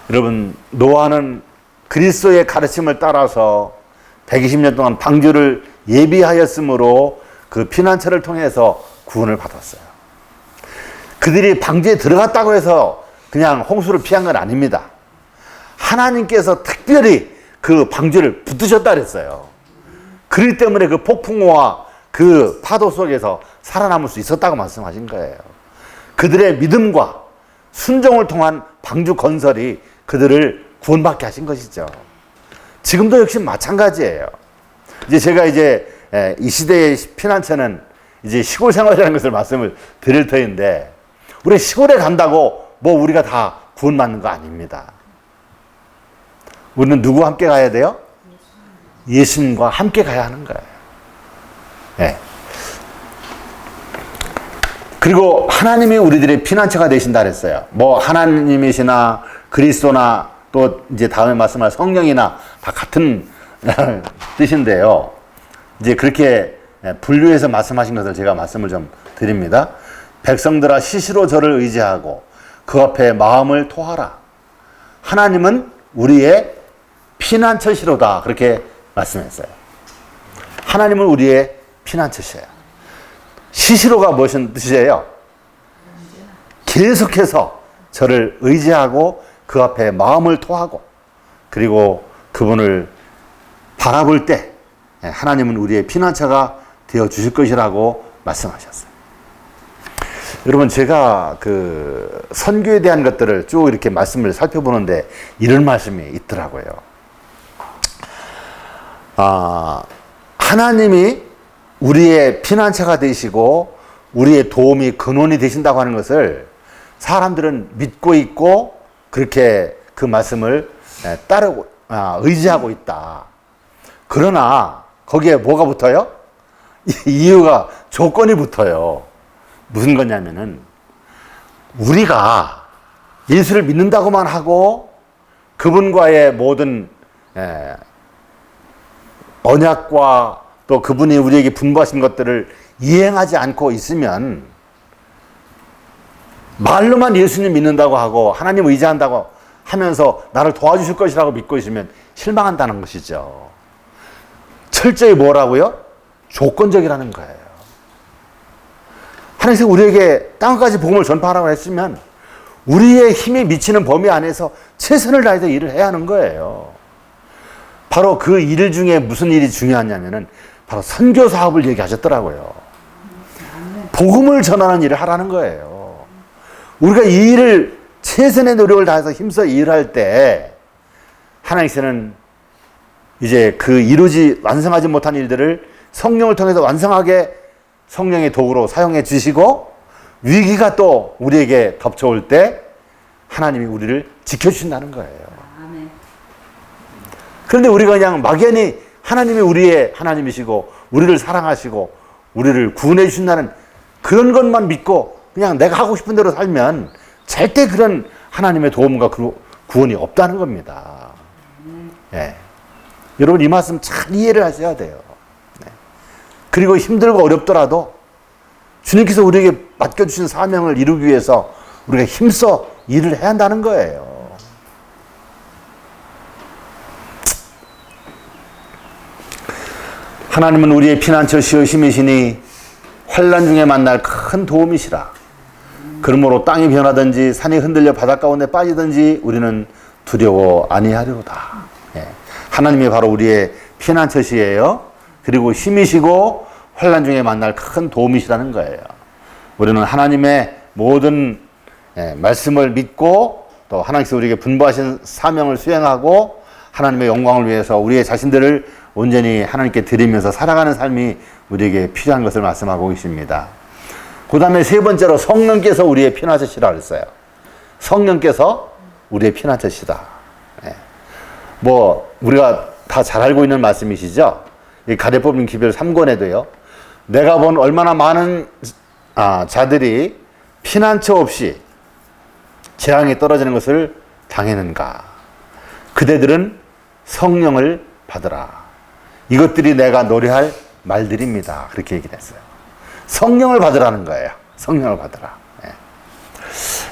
여러분, 노아는 그리스도의 가르침을 따라서 120년 동안 방주를 예비하였으므로 그 피난처를 통해서 구원을 받았어요. 그들이 방주에 들어갔다고 해서 그냥 홍수를 피한 건 아닙니다. 하나님께서 특별히 그 방주를 붙드셨다 그랬어요. 그렇기 때문에 그 폭풍우와 그 파도 속에서 살아남을 수 있었다고 말씀하신 거예요. 그들의 믿음과 순종을 통한 방주 건설이 그들을 구원받게 하신 것이죠. 지금도 역시 마찬가지예요. 이제 제가 이 시대의 피난처는 이제 시골 생활이라는 것을 말씀을 드릴 터인데, 우리 시골에 간다고 뭐 우리가 다 구원받는 거 아닙니다. 우리는 누구와 함께 가야 돼요? 예수님과 함께 가야 하는 거예요. 네. 그리고 하나님이 우리들의 피난처가 되신다 그랬어요. 뭐 하나님이시나 그리스도나 또 이제 다음에 말씀할 성령이나 다 같은 뜻인데요. 이제 그렇게 분류해서 말씀하신 것을 제가 말씀을 좀 드립니다. 백성들아 시시로 저를 의지하고 그 앞에 마음을 토하라. 하나님은 우리의 피난처시로다. 그렇게 말씀했어요. 하나님은 우리의 피난처시에요. 시시로가 무슨 뜻이에요? 계속해서 저를 의지하고 그 앞에 마음을 토하고 그리고 그분을 바라볼 때 하나님은 우리의 피난처가 되어 주실 것이라고 말씀하셨어요. 여러분, 제가 그 선교에 대한 것들을 쭉 이렇게 말씀을 살펴보는데 이런 말씀이 있더라고요. 하나님이 우리의 피난처가 되시고 우리의 도움이 근원이 되신다고 하는 것을 사람들은 믿고 있고 그렇게 그 말씀을 따르고 의지하고 있다. 그러나 거기에 뭐가 붙어요? 이유가 조건이 붙어요. 무슨 거냐면은 우리가 예수를 믿는다고만 하고 그분과의 모든 언약과 또 그분이 우리에게 분부하신 것들을 이행하지 않고 있으면, 말로만 예수님 믿는다고 하고 하나님 의지한다고 하면서 나를 도와주실 것이라고 믿고 있으면 실망한다는 것이죠. 철저히 뭐라고요? 조건적이라는 거예요. 하나님께서 우리에게 땅까지 복음을 전파하라고 했으면 우리의 힘이 미치는 범위 안에서 최선을 다해서 일을 해야 하는 거예요. 바로 그 일 중에 무슨 일이 중요하냐면은 바로 선교 사업을 얘기하셨더라고요. 복음을 전하는 일을 하라는 거예요. 우리가 이 일을 최선의 노력을 다해서 힘써 일할 때 하나님께서는 이제 그 완성하지 못한 일들을 성령을 통해서 완성하게 성령의 도구로 사용해 주시고, 위기가 또 우리에게 덮쳐올 때 하나님이 우리를 지켜주신다는 거예요. 그런데 우리가 그냥 막연히 하나님이 우리의 하나님이시고 우리를 사랑하시고 우리를 구원해 주신다는 그런 것만 믿고 그냥 내가 하고 싶은 대로 살면 절대 그런 하나님의 도움과 구원이 없다는 겁니다. 네. 여러분, 이 말씀 잘 이해를 하셔야 돼요. 네. 그리고 힘들고 어렵더라도 주님께서 우리에게 맡겨주신 사명을 이루기 위해서 우리가 힘써 일을 해야 한다는 거예요. 하나님은 우리의 피난처시여 힘이시니 환난 중에 만날 큰 도움이시라. 그러므로 땅이 변하든지 산이 흔들려 바닷가 가운데 빠지든지 우리는 두려워 아니하리로다. 예. 하나님이 바로 우리의 피난처시예요. 그리고 힘이시고 환난 중에 만날 큰 도움이시라는 거예요. 우리는 하나님의 모든 말씀을 믿고 또 하나님께서 우리에게 분부하신 사명을 수행하고 하나님의 영광을 위해서 우리의 자신들을 온전히 하나님께 드리면서 살아가는 삶이 우리에게 필요한 것을 말씀하고 계십니다. 그 다음에 세 번째로 성령께서 우리의 피난처시라 그랬어요. 성령께서 우리의 피난처시다. 뭐 우리가 다 잘 알고 있는 말씀이시죠. 이 가대법인 기별 3권에도요. 내가 본 얼마나 많은 자들이 피난처 없이 재앙에 떨어지는 것을 당했는가. 그대들은 성령을 받으라. 이것들이 내가 노래할 말들입니다. 그렇게 얘기를 했어요. 성령을 받으라는 거예요. 성령을 받으라. 예.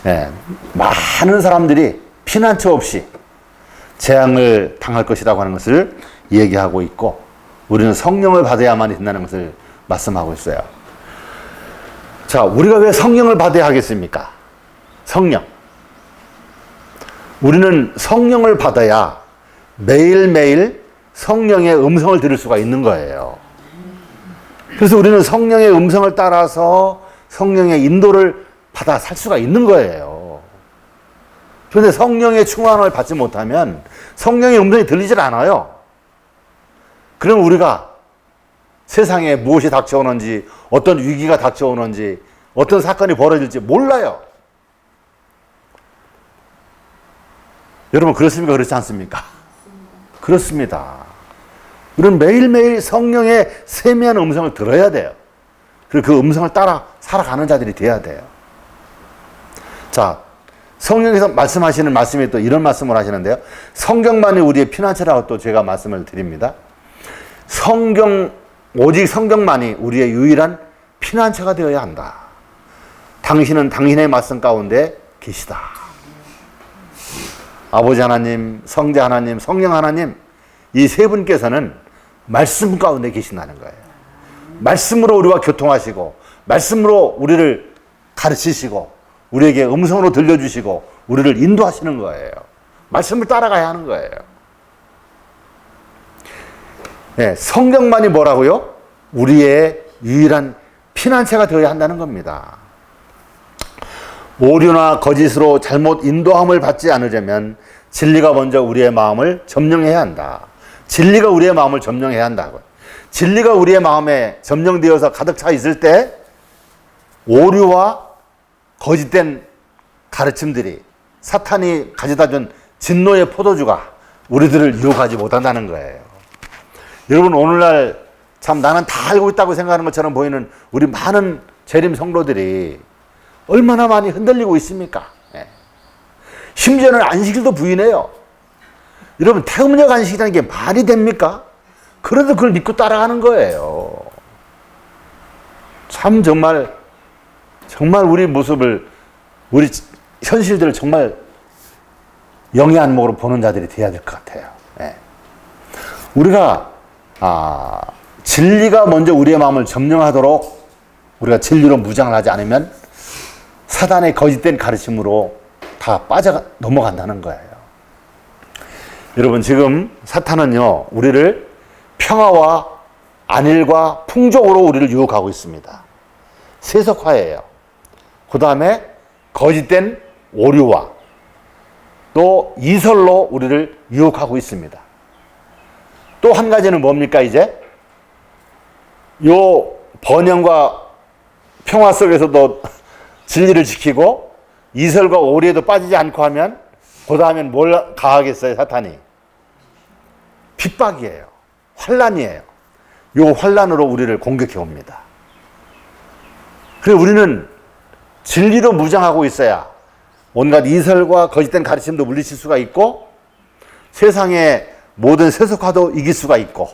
예, 많은 사람들이 피난처 없이 재앙을 당할 것이라고 하는 것을 얘기하고 있고, 우리는 성령을 받아야만 된다는 것을 말씀하고 있어요. 자, 우리가 왜 성령을 받아야 하겠습니까? 성령. 우리는 성령을 받아야 매일매일 성령의 음성을 들을 수가 있는 거예요. 그래서 우리는 성령의 음성을 따라서 성령의 인도를 받아 살 수가 있는 거예요. 그런데 성령의 충만함을 받지 못하면 성령의 음성이 들리질 않아요. 그럼 우리가 세상에 무엇이 닥쳐오는지, 어떤 위기가 닥쳐오는지, 어떤 사건이 벌어질지 몰라요. 여러분, 그렇습니까? 그렇지 않습니까? 그렇습니다. 우리는 매일매일 성령의 세미한 음성을 들어야 돼요. 그리고 그 음성을 따라 살아가는 자들이 돼야 돼요. 자, 성령께서 말씀하시는 말씀이 또 이런 말씀을 하시는데요. 성경만이 우리의 피난처라고 또 제가 말씀을 드립니다. 오직 성경만이 우리의 유일한 피난처가 되어야 한다. 당신은 당신의 말씀 가운데 계시다. 아버지 하나님, 성자 하나님, 성령 하나님, 이 세 분께서는 말씀 가운데 계신다는 거예요. 말씀으로 우리와 교통하시고, 말씀으로 우리를 가르치시고, 우리에게 음성으로 들려주시고, 우리를 인도하시는 거예요. 말씀을 따라가야 하는 거예요. 네, 성경만이 뭐라고요? 우리의 유일한 피난처가 되어야 한다는 겁니다. 오류나 거짓으로 잘못 인도함을 받지 않으려면 진리가 먼저 우리의 마음을 점령해야 한다. 진리가 우리의 마음을 점령해야 한다고요. 진리가 우리의 마음에 점령되어서 가득 차 있을 때 오류와 거짓된 가르침들이, 사탄이 가져다 준 진노의 포도주가 우리들을 유혹하지 못한다는 거예요. 여러분, 오늘날 참 나는 다 알고 있다고 생각하는 것처럼 보이는 우리 많은 재림 성도들이 얼마나 많이 흔들리고 있습니까? 예. 심지어는 안식일도 부인해요. 여러분, 태음력 안식이라는 게 말이 됩니까? 그래도 그걸 믿고 따라가는 거예요. 참 정말 우리 모습을, 우리 현실들을 정말 영의 안목으로 보는 자들이 돼야 될 것 같아요. 예. 우리가 진리가 먼저 우리의 마음을 점령하도록 우리가 진리로 무장을 하지 않으면 사단의 거짓된 가르침으로 다 넘어간다는 거예요. 여러분, 지금 사탄은요, 우리를 평화와 안일과 풍족으로 우리를 유혹하고 있습니다. 세속화예요. 그 다음에 거짓된 오류와 또 이설로 우리를 유혹하고 있습니다. 또 한 가지는 뭡니까, 이제? 요 번영과 평화 속에서도 진리를 지키고 이설과 오류에도 빠지지 않고 하면 그 다음엔 뭘 가하겠어요, 사탄이? 핍박이에요. 환란이에요. 요 환란으로 우리를 공격해 옵니다. 그래서 우리는 진리로 무장하고 있어야 온갖 이설과 거짓된 가르침도 물리칠 수가 있고, 세상의 모든 세속화도 이길 수가 있고,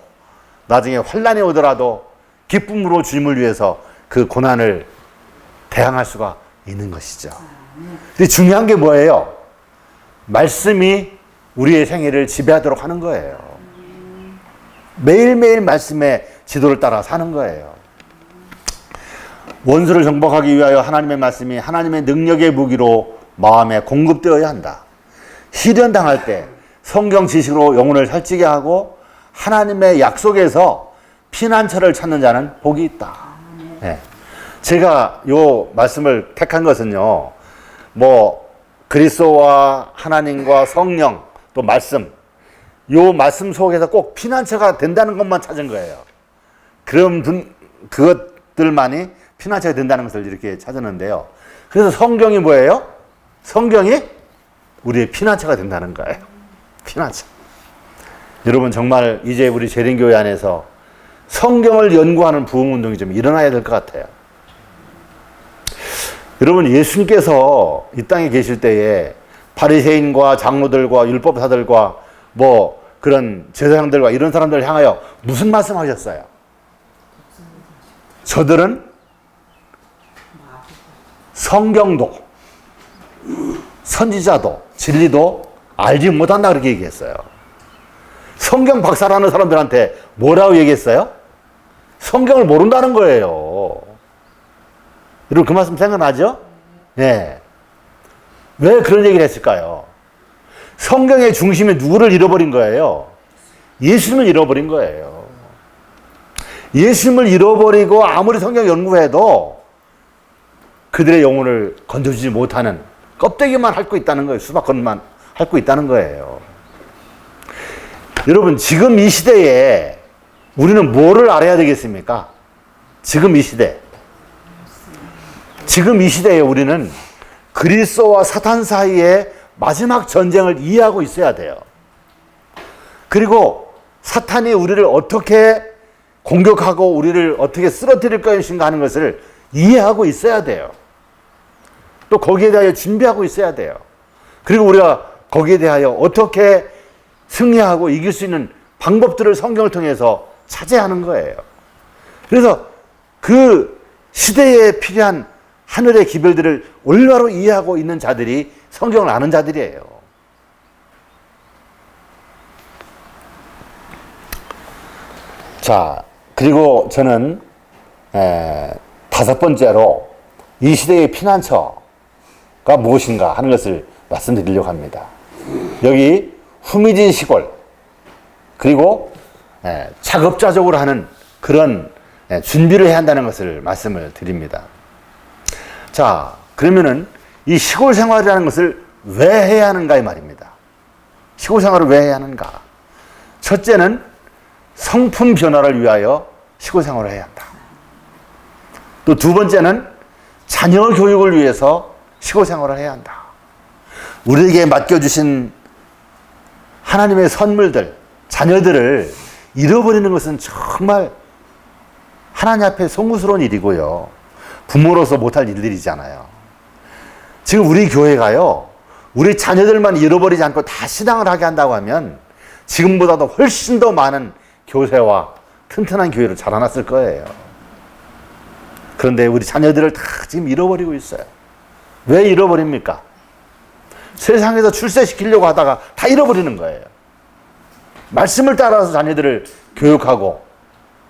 나중에 환란이 오더라도 기쁨으로 주님을 위해서 그 고난을 대항할 수가 있는 것이죠. 근데 중요한 게 뭐예요? 말씀이 우리의 생애를 지배하도록 하는 거예요. 매일매일 말씀의 지도를 따라 사는 거예요. 원수를 정복하기 위하여 하나님의 말씀이 하나님의 능력의 무기로 마음에 공급되어야 한다. 시련당할 때 성경 지식으로 영혼을 살찌게 하고 하나님의 약속에서 피난처를 찾는 자는 복이 있다. 네. 제가 요 말씀을 택한 것은요, 그리스도와 하나님과 성령 또 말씀, 요 말씀 속에서 꼭 피난처가 된다는 것만 찾은 거예요. 그것들만이 피난처가 된다는 것을 이렇게 찾았는데요. 그래서 성경이 뭐예요? 성경이 우리의 피난처가 된다는 거예요. 피난처. 여러분, 정말 이제 우리 재림교회 안에서 성경을 연구하는 부흥운동이 좀 일어나야 될 것 같아요. 여러분, 예수님께서 이 땅에 계실 때에 바리새인과 장로들과 율법사들과 그런 제사장들과 이런 사람들을 향하여 무슨 말씀하셨어요? 저들은 성경도 선지자도 진리도 알지 못한다 그렇게 얘기했어요. 성경 박사라는 사람들한테 뭐라고 얘기했어요? 성경을 모른다는 거예요. 여러분 그 말씀 생각나죠? 네. 왜 그런 얘기를 했을까요? 성경의 중심에 누구를 잃어버린 거예요? 예수님을 잃어버린 거예요. 예수님을 잃어버리고 아무리 성경 연구해도 그들의 영혼을 건져주지 못하는 껍데기만 핥고 있다는 거예요. 수박건만 핥고 있다는 거예요. 여러분 지금 이 시대에 우리는 뭐를 알아야 되겠습니까? 지금 이 시대. 지금 이 시대에 우리는 그리스도와 사탄 사이의 마지막 전쟁을 이해하고 있어야 돼요. 그리고 사탄이 우리를 어떻게 공격하고 우리를 어떻게 쓰러뜨릴 것인가 하는 것을 이해하고 있어야 돼요. 또 거기에 대하여 준비하고 있어야 돼요. 그리고 우리가 거기에 대하여 어떻게 승리하고 이길 수 있는 방법들을 성경을 통해서 찾아야 하는 거예요. 그래서 그 시대에 필요한 하늘의 기별들을 올바로 이해하고 있는 자들이 성경을 아는 자들이에요. 자, 그리고 저는 다섯 번째로 이 시대의 피난처가 무엇인가 하는 것을 말씀드리려고 합니다. 여기 후미진 시골 그리고 작업자적으로 하는 그런 준비를 해야 한다는 것을 말씀을 드립니다. 자, 그러면은 이 시골 생활이라는 것을 왜 해야 하는가 이 말입니다. 시골 생활을 왜 해야 하는가? 첫째는 성품 변화를 위하여 시골 생활을 해야 한다. 또 두 번째는 자녀 교육을 위해서 시골 생활을 해야 한다. 우리에게 맡겨주신 하나님의 선물들, 자녀들을 잃어버리는 것은 정말 하나님 앞에 송구스러운 일이고요. 부모로서 못할 일들이잖아요. 지금 우리 교회가요, 우리 자녀들만 잃어버리지 않고 다 신앙을 하게 한다고 하면 지금보다도 훨씬 더 많은 교세와 튼튼한 교회로 자라났을 거예요. 그런데 우리 자녀들을 다 지금 잃어버리고 있어요. 왜 잃어버립니까? 세상에서 출세시키려고 하다가 다 잃어버리는 거예요. 말씀을 따라서 자녀들을 교육하고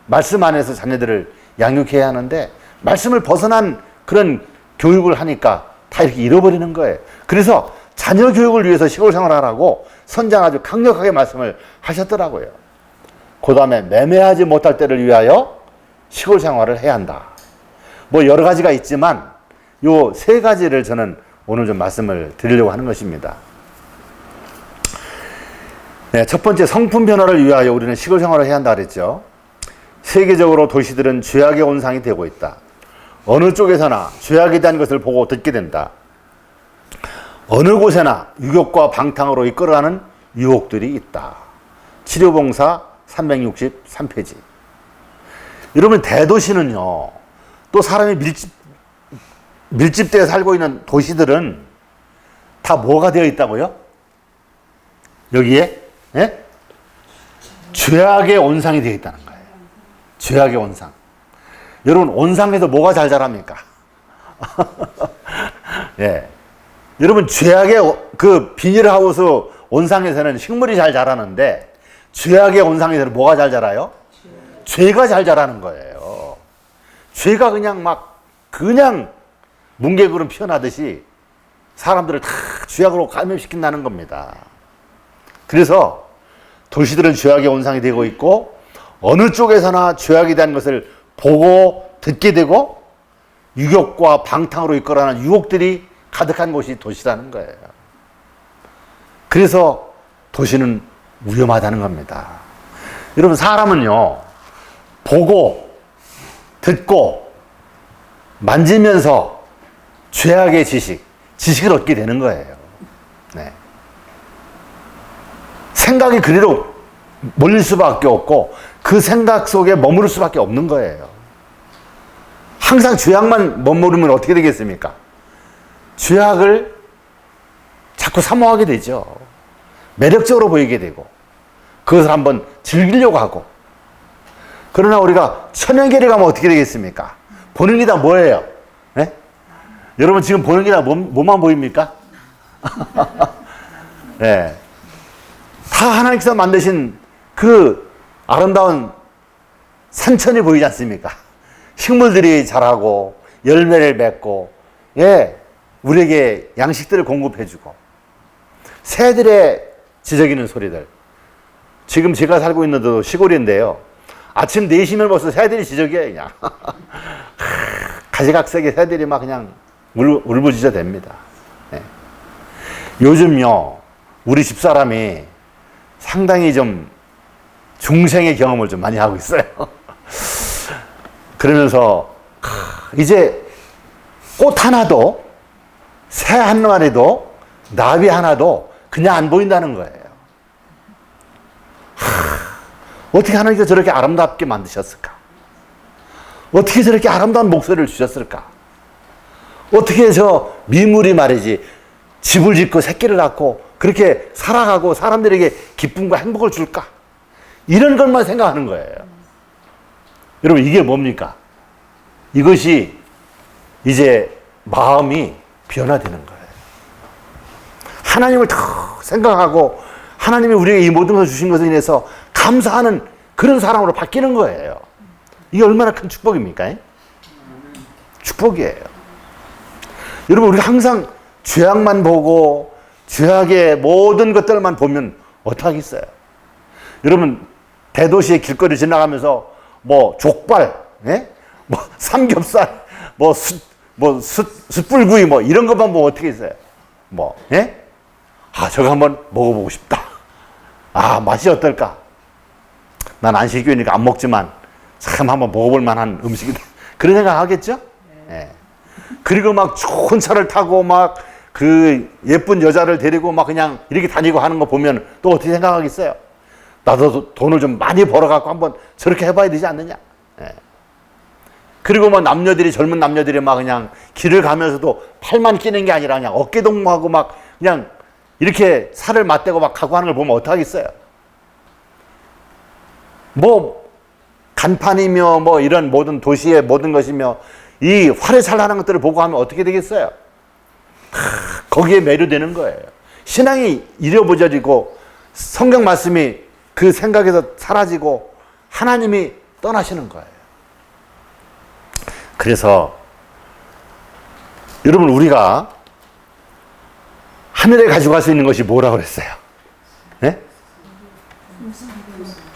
말씀 안에서 자녀들을 양육해야 하는데 말씀을 벗어난 그런 교육을 하니까 다 이렇게 잃어버리는 거예요. 그래서 자녀 교육을 위해서 시골 생활하라고 선장 아주 강력하게 말씀을 하셨더라고요. 그 다음에 매매하지 못할 때를 위하여 시골 생활을 해야 한다. 뭐 여러 가지가 있지만 요 세 가지를 저는 오늘 좀 말씀을 드리려고 하는 것입니다. 네, 첫 번째 성품 변화를 위하여 우리는 시골 생활을 해야 한다 그랬죠. 세계적으로 도시들은 죄악의 온상이 되고 있다. 어느 쪽에서나 죄악에 대한 것을 보고 듣게 된다. 어느 곳에나 유혹과 방탕으로 이끌어가는 유혹들이 있다. 치료봉사 363페이지. 여러분 대도시는요, 또 사람이 밀집되어 살고 있는 도시들은 다 뭐가 되어 있다고요? 여기에 죄악의 온상이 되어 있다는 거예요. 죄악의 온상. 여러분 온상에서 뭐가 잘 자랍니까? 예. 여러분 죄악의 그 비닐하우스 온상에서는 식물이 잘 자라는데 죄악의 온상에서는 뭐가 잘 자라요? 죄가 잘 자라는 거예요. 죄가 그냥 뭉게구름 피어나듯이 사람들을 다 죄악으로 감염시킨다는 겁니다. 그래서 도시들은 죄악의 온상이 되고 있고 어느 쪽에서나 죄악에 대한 것을 보고 듣게 되고 유혹과 방탕으로 이끌어가는 유혹들이 가득한 곳이 도시라는 거예요. 그래서 도시는 위험하다는 겁니다. 여러분 사람은요, 보고 듣고 만지면서 죄악의 지식을 얻게 되는 거예요. 네. 생각이 그리로 몰릴 수밖에 없고 그 생각 속에 머무를 수밖에 없는 거예요. 항상 죄악만 머무르면 어떻게 되겠습니까? 죄악을 자꾸 사모하게 되죠. 매력적으로 보이게 되고 그것을 한번 즐기려고 하고. 그러나 우리가 천연계를 가면 어떻게 되겠습니까? 보는 게 다 뭐예요? 네? 여러분 지금 보는 게 다 뭐만 보입니까? 예. 다 하나님께서 만드신 그 아름다운 산천이 보이지 않습니까? 식물들이 자라고 열매를 맺고, 예, 우리에게 양식들을 공급해주고, 새들의 지저귀는 소리들. 지금 제가 살고 있는 데도 시골인데요. 아침 4시면 벌써 새들이 지저귀에 그냥 가지각색의 새들이 막 그냥 울부짖어 댑니다. 예. 요즘요, 우리 집사람이 상당히 좀 중생의 경험을 좀 많이 하고 있어요. 그러면서 이제 꽃 하나도, 새 한 마리도, 나비 하나도 그냥 안 보인다는 거예요. 어떻게 하나님께서 저렇게 아름답게 만드셨을까? 어떻게 저렇게 아름다운 목소리를 주셨을까? 어떻게 저 미물이 말이지 집을 짓고 새끼를 낳고 그렇게 살아가고 사람들에게 기쁨과 행복을 줄까? 이런 것만 생각하는 거예요. 여러분, 이게 뭡니까? 이것이 이제 마음이 변화되는 거예요. 하나님을 더 생각하고 하나님이 우리에게 이 모든 것을 주신 것에 인해서 감사하는 그런 사람으로 바뀌는 거예요. 이게 얼마나 큰 축복입니까? 축복이에요. 여러분, 우리가 항상 죄악만 보고 죄악의 모든 것들만 보면 어떡하겠어요? 여러분, 대도시의 길거리 지나가면서 뭐 족발, 예? 뭐 삼겹살, 숯불구이 뭐 이런 것만 보면 어떻게 했어요? 뭐, 예? 아, 저거 한번 먹어보고 싶다. 아, 맛이 어떨까? 난 안식교니까 안 먹지만 참 한번 먹어볼 만한 음식이다. 그런 생각 하겠죠? 예. 그리고 막 좋은 차를 타고 막 그 예쁜 여자를 데리고 막 그냥 이렇게 다니고 하는 거 보면 또 어떻게 생각하겠어요? 나도 돈을 좀 많이 벌어갖고 한번 저렇게 해봐야 되지 않느냐? 예. 그리고 뭐 남녀들이, 젊은 남녀들이 막 그냥 길을 가면서도 팔만 끼는 게 아니라 그냥 어깨 동무하고 막 그냥 이렇게 살을 맞대고 막 가고 하는 걸 보면 어떡하겠어요? 뭐 간판이며 뭐 이런 모든 도시의 모든 것이며 이 화려찬란한 것들을 보고 하면 어떻게 되겠어요? 거기에 매료되는 거예요. 신앙이 잃어버려지고 성경 말씀이 그 생각에서 사라지고 하나님이 떠나시는 거예요. 그래서 여러분, 우리가 하늘에 가져갈 수 있는 것이 뭐라고 그랬어요? 네?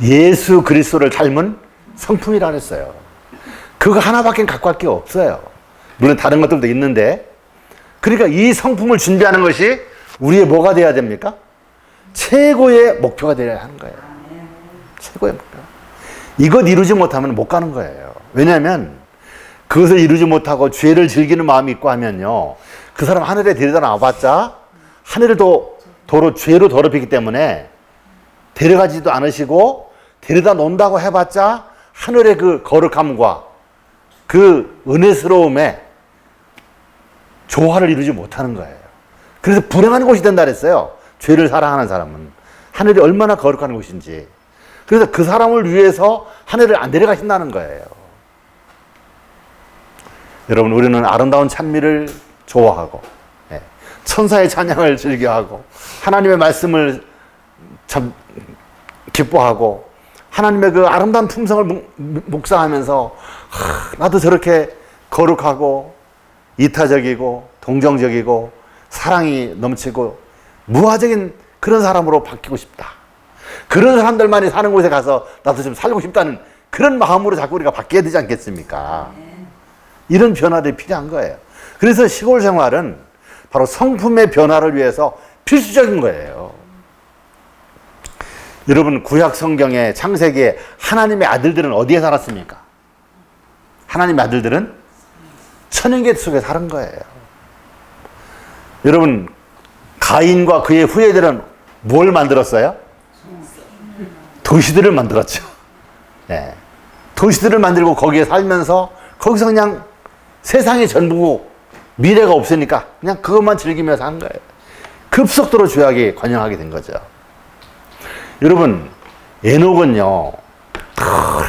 예수 그리스도를 닮은 성품이라 그랬어요. 그거 하나밖에 갖고 갈 게 없어요. 물론 다른 것들도 있는데, 그러니까 이 성품을 준비하는 것이 우리의 뭐가 돼야 됩니까? 최고의 목표가 되어야 하는 거예요. 최고의 목표. 이것 이루지 못하면 못 가는 거예요. 왜냐하면 그것을 이루지 못하고 죄를 즐기는 마음이 있고 하면요, 그 사람 하늘에 데려다 놔봤자 하늘을 도로 죄로 더럽히기 때문에 데려가지도 않으시고, 데려다 놓는다고 해봤자 하늘의 그 거룩함과 그 은혜스러움에 조화를 이루지 못하는 거예요. 그래서 불행한 곳이 된다 그랬어요. 죄를 사랑하는 사람은. 하늘이 얼마나 거룩한 곳인지. 그래서 그 사람을 위해서 하늘을 안 데려가신다는 거예요. 여러분, 우리는 아름다운 찬미를 좋아하고, 천사의 찬양을 즐겨하고, 하나님의 말씀을 참 기뻐하고, 하나님의 그 아름다운 품성을 묵상하면서 나도 저렇게 거룩하고 이타적이고 동정적이고 사랑이 넘치고 무화적인 그런 사람으로 바뀌고 싶다. 그런 사람들만이 사는 곳에 가서 나도 좀 살고 싶다는 그런 마음으로 자꾸 우리가 바뀌어야 되지 않겠습니까? 이런 변화들이 필요한 거예요. 그래서 시골 생활은 바로 성품의 변화를 위해서 필수적인 거예요. 여러분, 구약 성경의 창세기에 하나님의 아들들은 어디에 살았습니까? 하나님의 아들들은 천연계 속에 사는 거예요. 여러분, 가인과 그의 후예들은 뭘 만들었어요? 도시들을 만들었죠. 네. 도시들을 만들고 거기에 살면서 거기서 그냥 세상의 전부고 미래가 없으니까 그냥 그것만 즐기면서 한 거예요. 급속도로 죄악에 관영하게 된 거죠. 여러분, 에녹은요,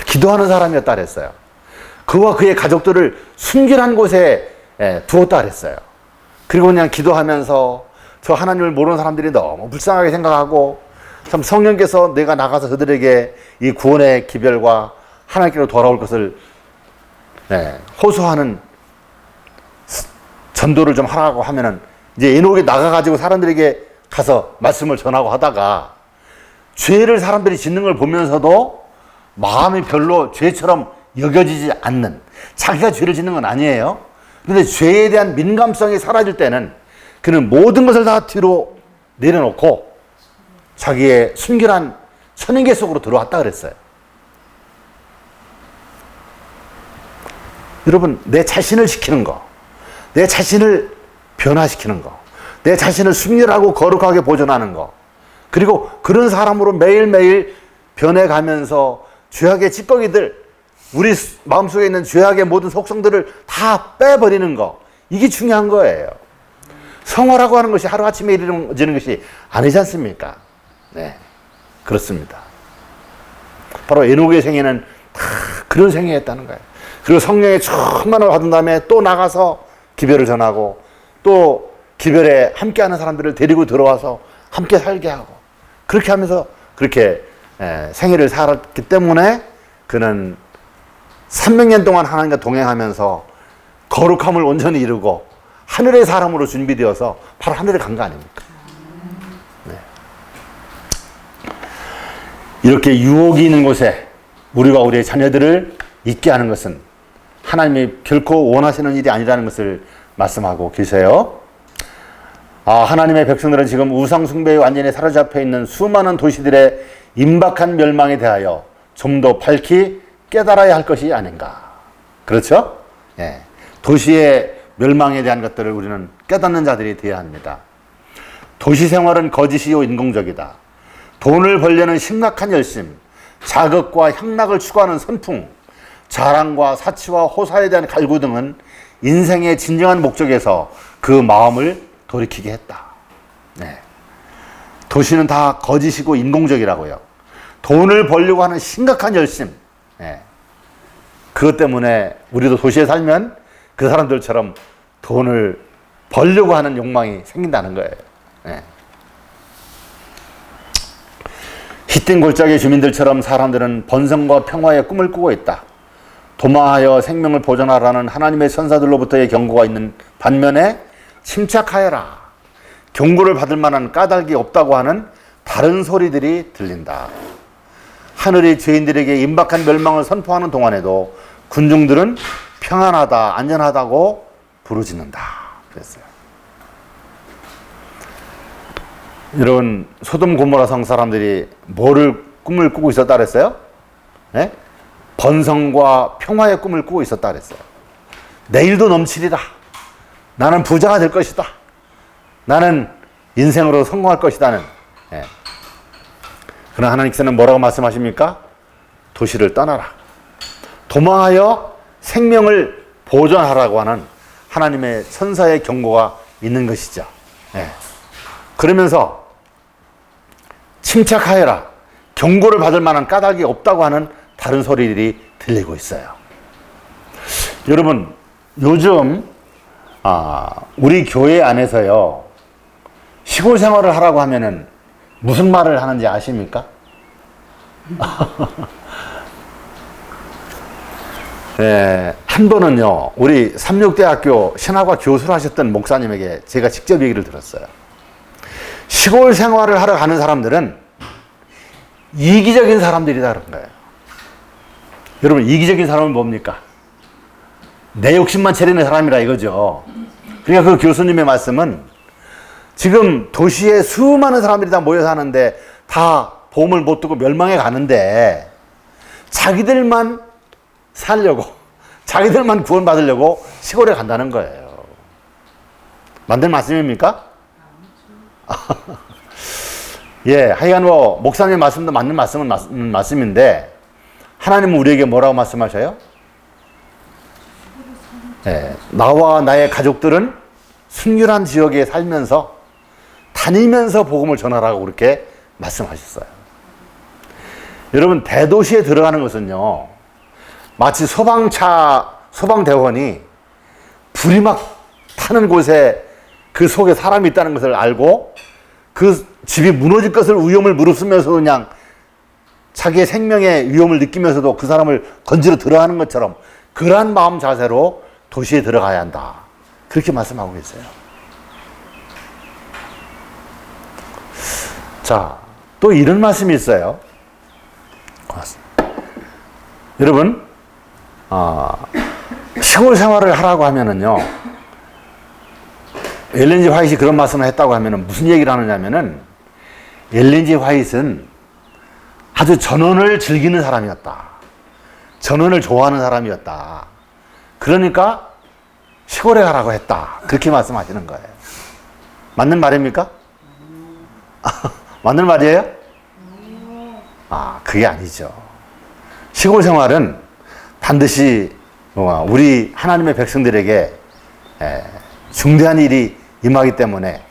기도하는 사람이었다 그랬어요. 그와 그의 가족들을 순결한 곳에 두었다 그랬어요. 그리고 그냥 기도하면서 저 하나님을 모르는 사람들이 너무 불쌍하게 생각하고 참 성령께서 내가 나가서 그들에게 이 구원의 기별과 하나님께로 돌아올 것을 호소하는 전도를 좀 하라고 하면은 이제 에녹이 나가가지고 사람들에게 가서 말씀을 전하고 하다가 죄를 사람들이 짓는 걸 보면서도 마음이 별로 죄처럼 여겨지지 않는, 자기가 죄를 짓는 건 아니에요. 그런데 죄에 대한 민감성이 사라질 때는 그는 모든 것을 다 뒤로 내려놓고 자기의 순결한 선인계 속으로 들어왔다 그랬어요. 여러분, 내 자신을 지키는 거, 내 자신을 변화시키는 거, 내 자신을 순결하고 거룩하게 보존하는 거, 그리고 그런 사람으로 매일매일 변해가면서 죄악의 찌꺼기들, 우리 마음속에 있는 죄악의 모든 속성들을 다 빼버리는 거, 이게 중요한 거예요. 성화라고 하는 것이 하루아침에 이루어지는 것이 아니지 않습니까? 네, 그렇습니다. 바로 에녹의 생애는 다 그런 생애였다는 거예요. 그리고 성령의 충만을 받은 다음에 또 나가서 기별을 전하고 또 기별에 함께하는 사람들을 데리고 들어와서 함께 살게 하고 그렇게 하면서 그렇게 생애를 살았기 때문에 그는 300년 동안 하나님과 동행하면서 거룩함을 온전히 이루고 하늘의 사람으로 준비되어서 바로 하늘에 간 거 아닙니까? 네. 이렇게 유혹이 있는 곳에 우리와 우리의 자녀들을 있게 하는 것은 하나님이 결코 원하시는 일이 아니라는 것을 말씀하고 계세요. 하나님의 백성들은 지금 우상 숭배에 완전히 사로잡혀 있는 수많은 도시들의 임박한 멸망에 대하여 좀 더 밝히 깨달아야 할 것이 아닌가. 그렇죠? 예. 도시의 멸망에 대한 것들을 우리는 깨닫는 자들이 되어야 합니다. 도시 생활은 거짓이요 인공적이다. 돈을 벌려는 심각한 열심, 자극과 향락을 추구하는 선풍, 자랑과 사치와 호사에 대한 갈구 등은 인생의 진정한 목적에서 그 마음을 돌이키게 했다. 네. 도시는 다 거짓이고 인공적이라고요. 돈을 벌려고 하는 심각한 열심, 그것 때문에 우리도 도시에 살면 그 사람들처럼 돈을 벌려고 하는 욕망이 생긴다는 거예요. 히틴 골짜기 주민들처럼 사람들은 번성과 평화의 꿈을 꾸고 있다. 도망하여 생명을 보존하라는 하나님의 선사들로부터의 경고가 있는 반면에 침착하여라, 경고를 받을 만한 까닭이 없다고 하는 다른 소리들이 들린다. 하늘이 죄인들에게 임박한 멸망을 선포하는 동안에도 군중들은 평안하다, 안전하다고 부르짖는다 그랬어요. 여러분, 소돔 고모라 성 사람들이 뭐를 꿈을 꾸고 있었다 그랬어요? 네? 번성과 평화의 꿈을 꾸고 있었다 그랬어요. 내일도 넘치리라. 나는 부자가 될 것이다. 나는 인생으로 성공할 것이다는. 그러나 하나님께서는 뭐라고 말씀하십니까? 도시를 떠나라. 도망하여 생명을 보존하라고 하는 하나님의 천사의 경고가 있는 것이죠. 그러면서 침착하여라. 경고를 받을 만한 까닭이 없다고 하는 다른 소리들이 들리고 있어요. 여러분, 요즘 우리 교회 안에서요, 시골 생활을 하라고 하면은 무슨 말을 하는지 아십니까? 네, 한 번은요, 우리 삼육대학교 신학과 교수를 하셨던 목사님에게 제가 직접 얘기를 들었어요. 시골 생활을 하러 가는 사람들은 이기적인 사람들이다 그런 거예요. 여러분, 이기적인 사람은 뭡니까? 내 욕심만 차리는 사람이라 이거죠. 그러니까 그 교수님의 말씀은 지금 도시에 수많은 사람들이 다 모여 사는데 다 보험을 못 듣고 멸망해 가는데 자기들만 살려고, 자기들만 구원받으려고 시골에 간다는 거예요. 맞는 말씀입니까? 예, 하여간 목사님의 말씀도 맞는 말씀은 말씀인데 하나님은 우리에게 뭐라고 말씀하셔요? 나와 나의 가족들은 순결한 지역에 살면서 다니면서 복음을 전하라고 그렇게 말씀하셨어요. 여러분, 대도시에 들어가는 것은요, 마치 소방대원이 불이 막 타는 곳에 그 속에 사람이 있다는 것을 알고 그 집이 무너질 것을 위험을 무릅쓰면서도 그냥 자기의 생명의 위험을 느끼면서도 그 사람을 건지러 들어가는 것처럼 그러한 마음 자세로 도시에 들어가야 한다. 그렇게 말씀하고 계세요. 자, 또 이런 말씀이 있어요. 여러분, 시골 생활을 하라고 하면은요, 엘렌 G 화이트이 그런 말씀을 했다고 하면은 무슨 얘기를 하느냐면은, 엘렌 G 화이트는 아주 전원을 즐기는 사람이었다. 전원을 좋아하는 사람이었다. 그러니까 시골에 가라고 했다. 그렇게 말씀하시는 거예요. 맞는 말입니까? 맞는 말이에요? 그게 아니죠. 시골 생활은 반드시 우리 하나님의 백성들에게 중대한 일이 임하기 때문에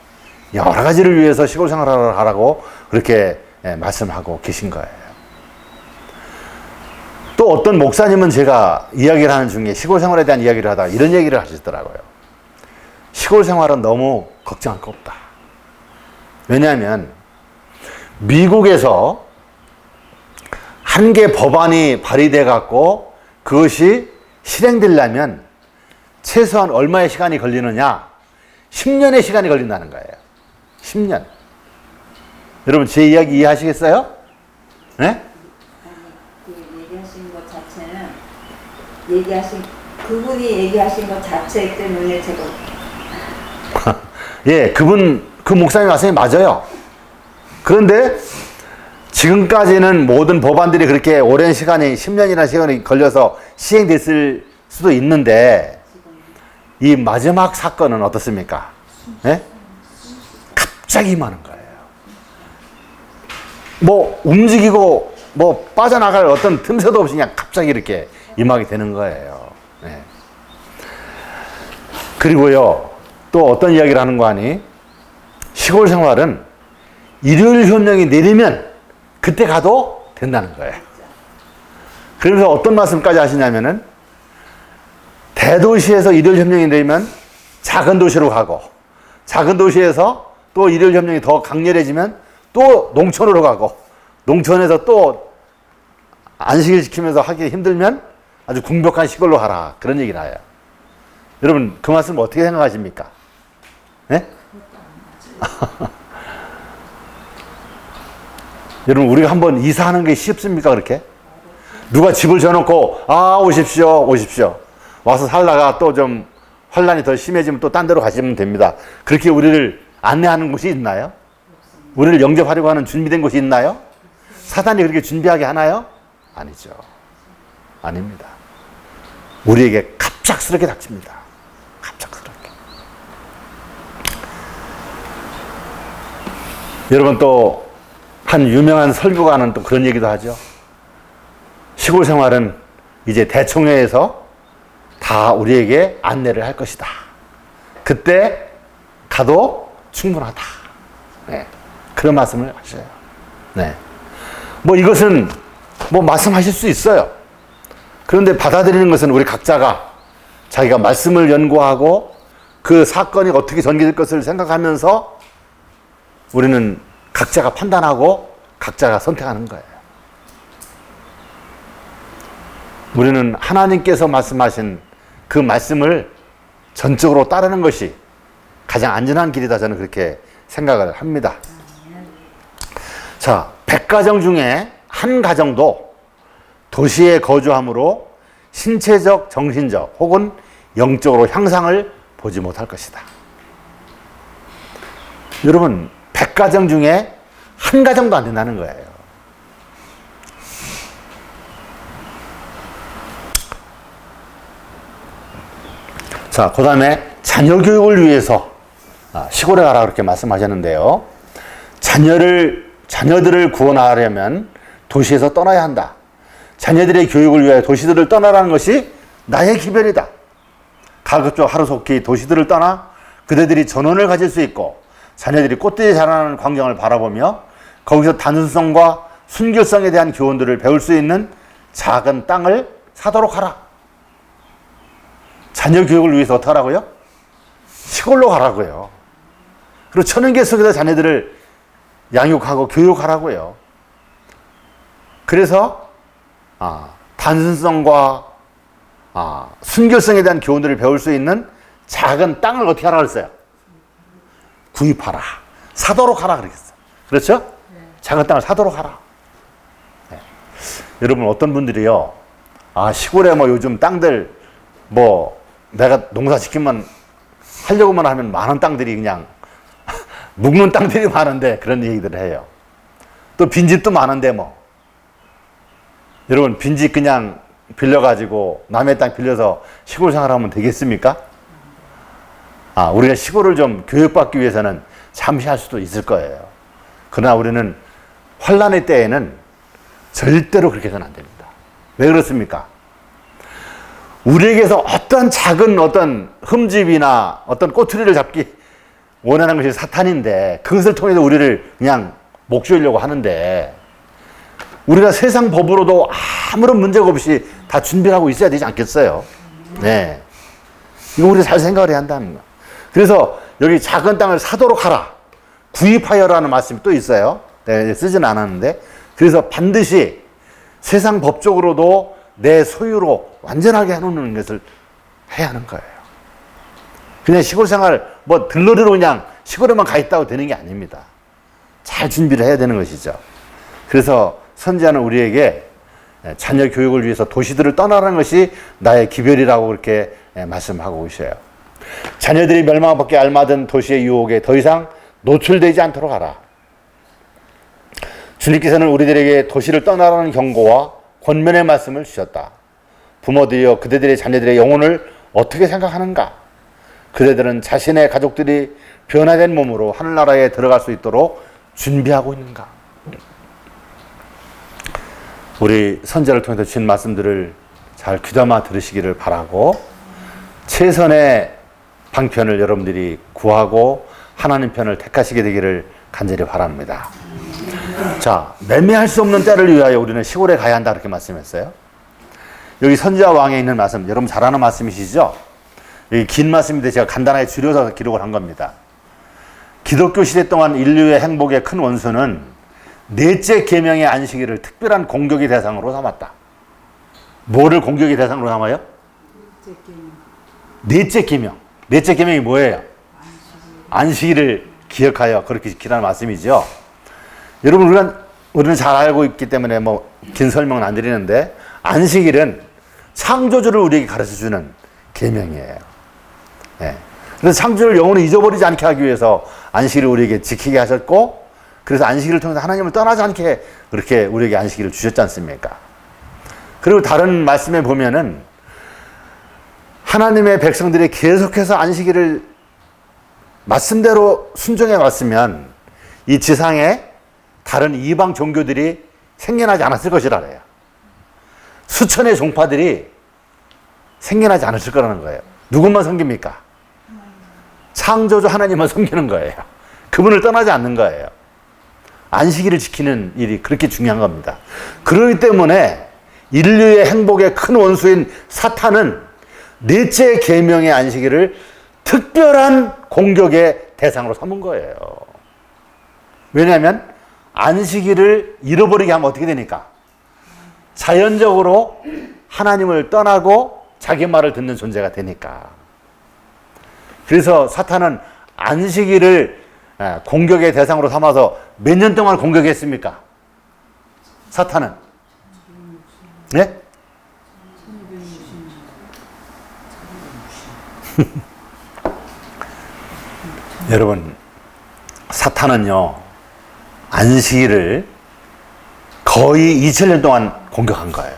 여러 가지를 위해서 시골 생활을 하라고 그렇게 말씀하고 계신 거예요. 또 어떤 목사님은 제가 이야기를 하는 중에 시골 생활에 대한 이야기를 하다가 이런 얘기를 하시더라고요. 시골 생활은 너무 걱정할 거 없다. 왜냐하면 미국에서 한 개 법안이 발의돼 갖고 그것이 실행되려면 최소한 얼마의 시간이 걸리느냐? 10년의 시간이 걸린다는 거예요. 10년. 여러분 제 이야기 이해하시겠어요? 네? 얘기하신 것 자체는 그분이 얘기하신 것 자체 때문에 제가 예, 그 목사님 말씀이 맞아요. 그런데 지금까지는 모든 법안들이 그렇게 오랜 시간이 10년이라는 시간이 걸려서 시행됐을 수도 있는데 이 마지막 사건은 어떻습니까? 예? 갑자기 임하는 거예요. 뭐 움직이고 뭐 빠져나갈 어떤 틈새도 없이 그냥 갑자기 이렇게 임하게 되는 거예요. 네. 그리고요, 또 어떤 이야기를 하는 거 아니? 시골 생활은 일요일 협령이 내리면 그때 가도 된다는 거예요. 그래서 어떤 말씀까지 하시냐면은 대도시에서 일요일 협령이 내리면 작은 도시로 가고 작은 도시에서 또 일요일 협령이 더 강렬해지면 또 농촌으로 가고 농촌에서 또 안식일 지키면서 하기 힘들면 아주 궁벽한 시골로 가라. 그런 얘기를 해요. 여러분 그 말씀 어떻게 생각하십니까? 네? 여러분 우리가 한번 이사하는 게 쉽습니까? 그렇게? 누가 집을 져놓고 오십시오 와서 살다가 또 좀 환란이 더 심해지면 또 딴 데로 가시면 됩니다. 그렇게 우리를 안내하는 곳이 있나요? 우리를 영접하려고 하는 준비된 곳이 있나요? 사단이 그렇게 준비하게 하나요? 아니죠. 아닙니다. 우리에게 갑작스럽게 닥칩니다. 갑작스럽게. 여러분 또 한 유명한 설교가는 또 그런 얘기도 하죠. 시골 생활은 이제 대총회에서 다 우리에게 안내를 할 것이다. 그때 가도 충분하다. 네. 그런 말씀을 하셔요. 네. 뭐 이것은 뭐 말씀하실 수 있어요. 그런데 받아들이는 것은 우리 각자가 자기가 말씀을 연구하고 그 사건이 어떻게 전개될 것을 생각하면서 우리는 각자가 판단하고 각자가 선택하는 거예요. 우리는 하나님께서 말씀하신 그 말씀을 전적으로 따르는 것이 가장 안전한 길이다. 저는 그렇게 생각을 합니다. 자, 100가정 중에 한 가정도 도시에 거주함으로 신체적, 정신적 혹은 영적으로 향상을 보지 못할 것이다. 여러분 100가정 중에 한 가정도 안 된다는 거예요. 자, 그 다음에 자녀 교육을 위해서 시골에 가라 그렇게 말씀하셨는데요. 자녀들을 구원하려면 도시에서 떠나야 한다. 자녀들의 교육을 위하여 도시들을 떠나라는 것이 나의 기별이다. 가급적 하루속히 도시들을 떠나 그대들이 전원을 가질 수 있고 자녀들이 꽃들이 자라나는 광경을 바라보며 거기서 단순성과 순결성에 대한 교훈들을 배울 수 있는 작은 땅을 사도록 하라. 자녀 교육을 위해서 어떻게 하라고요? 시골로 가라고요. 그리고 천연계 속에서 자녀들을 양육하고 교육하라고요. 그래서 단순성과 순결성에 대한 교훈들을 배울 수 있는 작은 땅을 어떻게 하라 그랬어요? 구입하라. 사도록 하라 그랬어요. 그렇죠? 네. 작은 땅을 사도록 하라. 네. 여러분 어떤 분들이요. 시골에 뭐 요즘 땅들 뭐 내가 농사 짓기만 하려고만 하면 많은 땅들이 그냥 묵는 땅들이 많은데 그런 얘기들을 해요. 또 빈집도 많은데 뭐. 여러분 빈집 그냥 빌려가지고 남의 땅 빌려서 시골 생활하면 되겠습니까? 우리가 시골을 좀 교육받기 위해서는 잠시 할 수도 있을 거예요. 그러나 우리는 환란의 때에는 절대로 그렇게 해서는 안 됩니다. 왜 그렇습니까? 우리에게서 어떤 작은 어떤 흠집이나 어떤 꼬투리를 잡기 원하는 것이 사탄인데 그것을 통해서 우리를 그냥 목조이려고 하는데 우리가 세상 법으로도 아무런 문제가 없이 다 준비를 하고 있어야 되지 않겠어요? 네. 이거 우리가 잘 생각을 해야 한다는 거. 그래서 여기 작은 땅을 사도록 하라. 구입하여라는 말씀이 또 있어요. 내가 쓰지는 않았는데. 그래서 반드시 세상 법적으로도 내 소유로 완전하게 해놓는 것을 해야 하는 거예요. 그냥 시골 생활 뭐 들러리로 그냥 시골에만 가 있다고 되는 게 아닙니다. 잘 준비를 해야 되는 것이죠. 그래서 선지자는 우리에게 자녀 교육을 위해서 도시들을 떠나라는 것이 나의 기별이라고 그렇게 말씀하고 계셔요. 자녀들이 멸망받게 알맞은 도시의 유혹에 더 이상 노출되지 않도록 하라. 주님께서는 우리들에게 도시를 떠나라는 경고와 권면의 말씀을 주셨다. 부모들이여 그대들의 자녀들의 영혼을 어떻게 생각하는가? 그대들은 자신의 가족들이 변화된 몸으로 하늘나라에 들어갈 수 있도록 준비하고 있는가? 우리 선지자를 통해서 주신 말씀들을 잘 귀담아 들으시기를 바라고 최선의 방편을 여러분들이 구하고 하나님 편을 택하시게 되기를 간절히 바랍니다. 자, 매매할 수 없는 때를 위하여 우리는 시골에 가야 한다 그렇게 말씀했어요. 여기 선지자 왕에 있는 말씀, 여러분 잘 아는 말씀이시죠? 여기 긴 말씀인데 제가 간단하게 줄여서 기록을 한 겁니다. 기독교 시대 동안 인류의 행복의 큰 원수는 넷째 계명의 안식일을 특별한 공격의 대상으로 삼았다. 뭐를 공격의 대상으로 삼아요? 넷째 계명. 넷째 계명이 뭐예요? 안식일을 기억하여 그렇게 지키라는 말씀이죠. 여러분 우리는 잘 알고 있기 때문에 뭐 긴 설명은 안 드리는데 안식일은 창조주를 우리에게 가르쳐주는 계명이에요. 네. 그래서 창조주를 영원히 잊어버리지 않게 하기 위해서 안식일을 우리에게 지키게 하셨고 그래서 안식일을 통해서 하나님을 떠나지 않게 그렇게 우리에게 안식일을 주셨지 않습니까? 그리고 다른 말씀에 보면은 하나님의 백성들이 계속해서 안식일을 말씀대로 순종해 왔으면 이 지상에 다른 이방 종교들이 생겨나지 않았을 것이라 그래요. 수천의 종파들이 생겨나지 않았을 거라는 거예요. 누구만 섬깁니까? 창조주 하나님만 섬기는 거예요. 그분을 떠나지 않는 거예요. 안식일을 지키는 일이 그렇게 중요한 겁니다. 그렇기 때문에 인류의 행복의 큰 원수인 사탄은 넷째 계명의 안식일을 특별한 공격의 대상으로 삼은 거예요. 왜냐하면 안식일을 잃어버리게 하면 어떻게 되니까? 자연적으로 하나님을 떠나고 자기 말을 듣는 존재가 되니까. 그래서 사탄은 안식일을 공격의 대상으로 삼아서 몇 년 동안 공격했습니까? 사탄은? 네? 여러분, 사탄은요, 안식일을 거의 2000년 동안 공격한 거예요.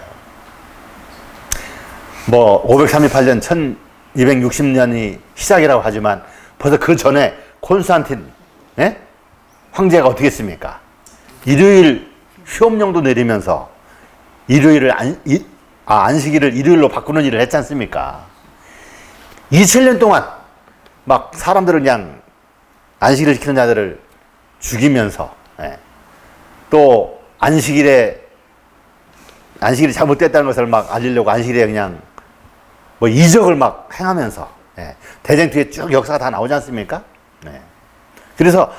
뭐, 538년, 1260년이 시작이라고 하지만 벌써 그 전에 콘스탄틴, 예? 황제가 어떻게 했습니까? 일요일 휴업령도 내리면서 일요일을 안식일을 일요일로 바꾸는 일을 했지 않습니까? 2000년 동안 막 사람들을 그냥 안식일을 지키는 자들을 죽이면서 또 안식일이 잘못됐다는 것을 막 알리려고 안식일에 그냥 뭐 이적을 막 행하면서 대쟁투에 쭉 역사가 다 나오지 않습니까? 그래서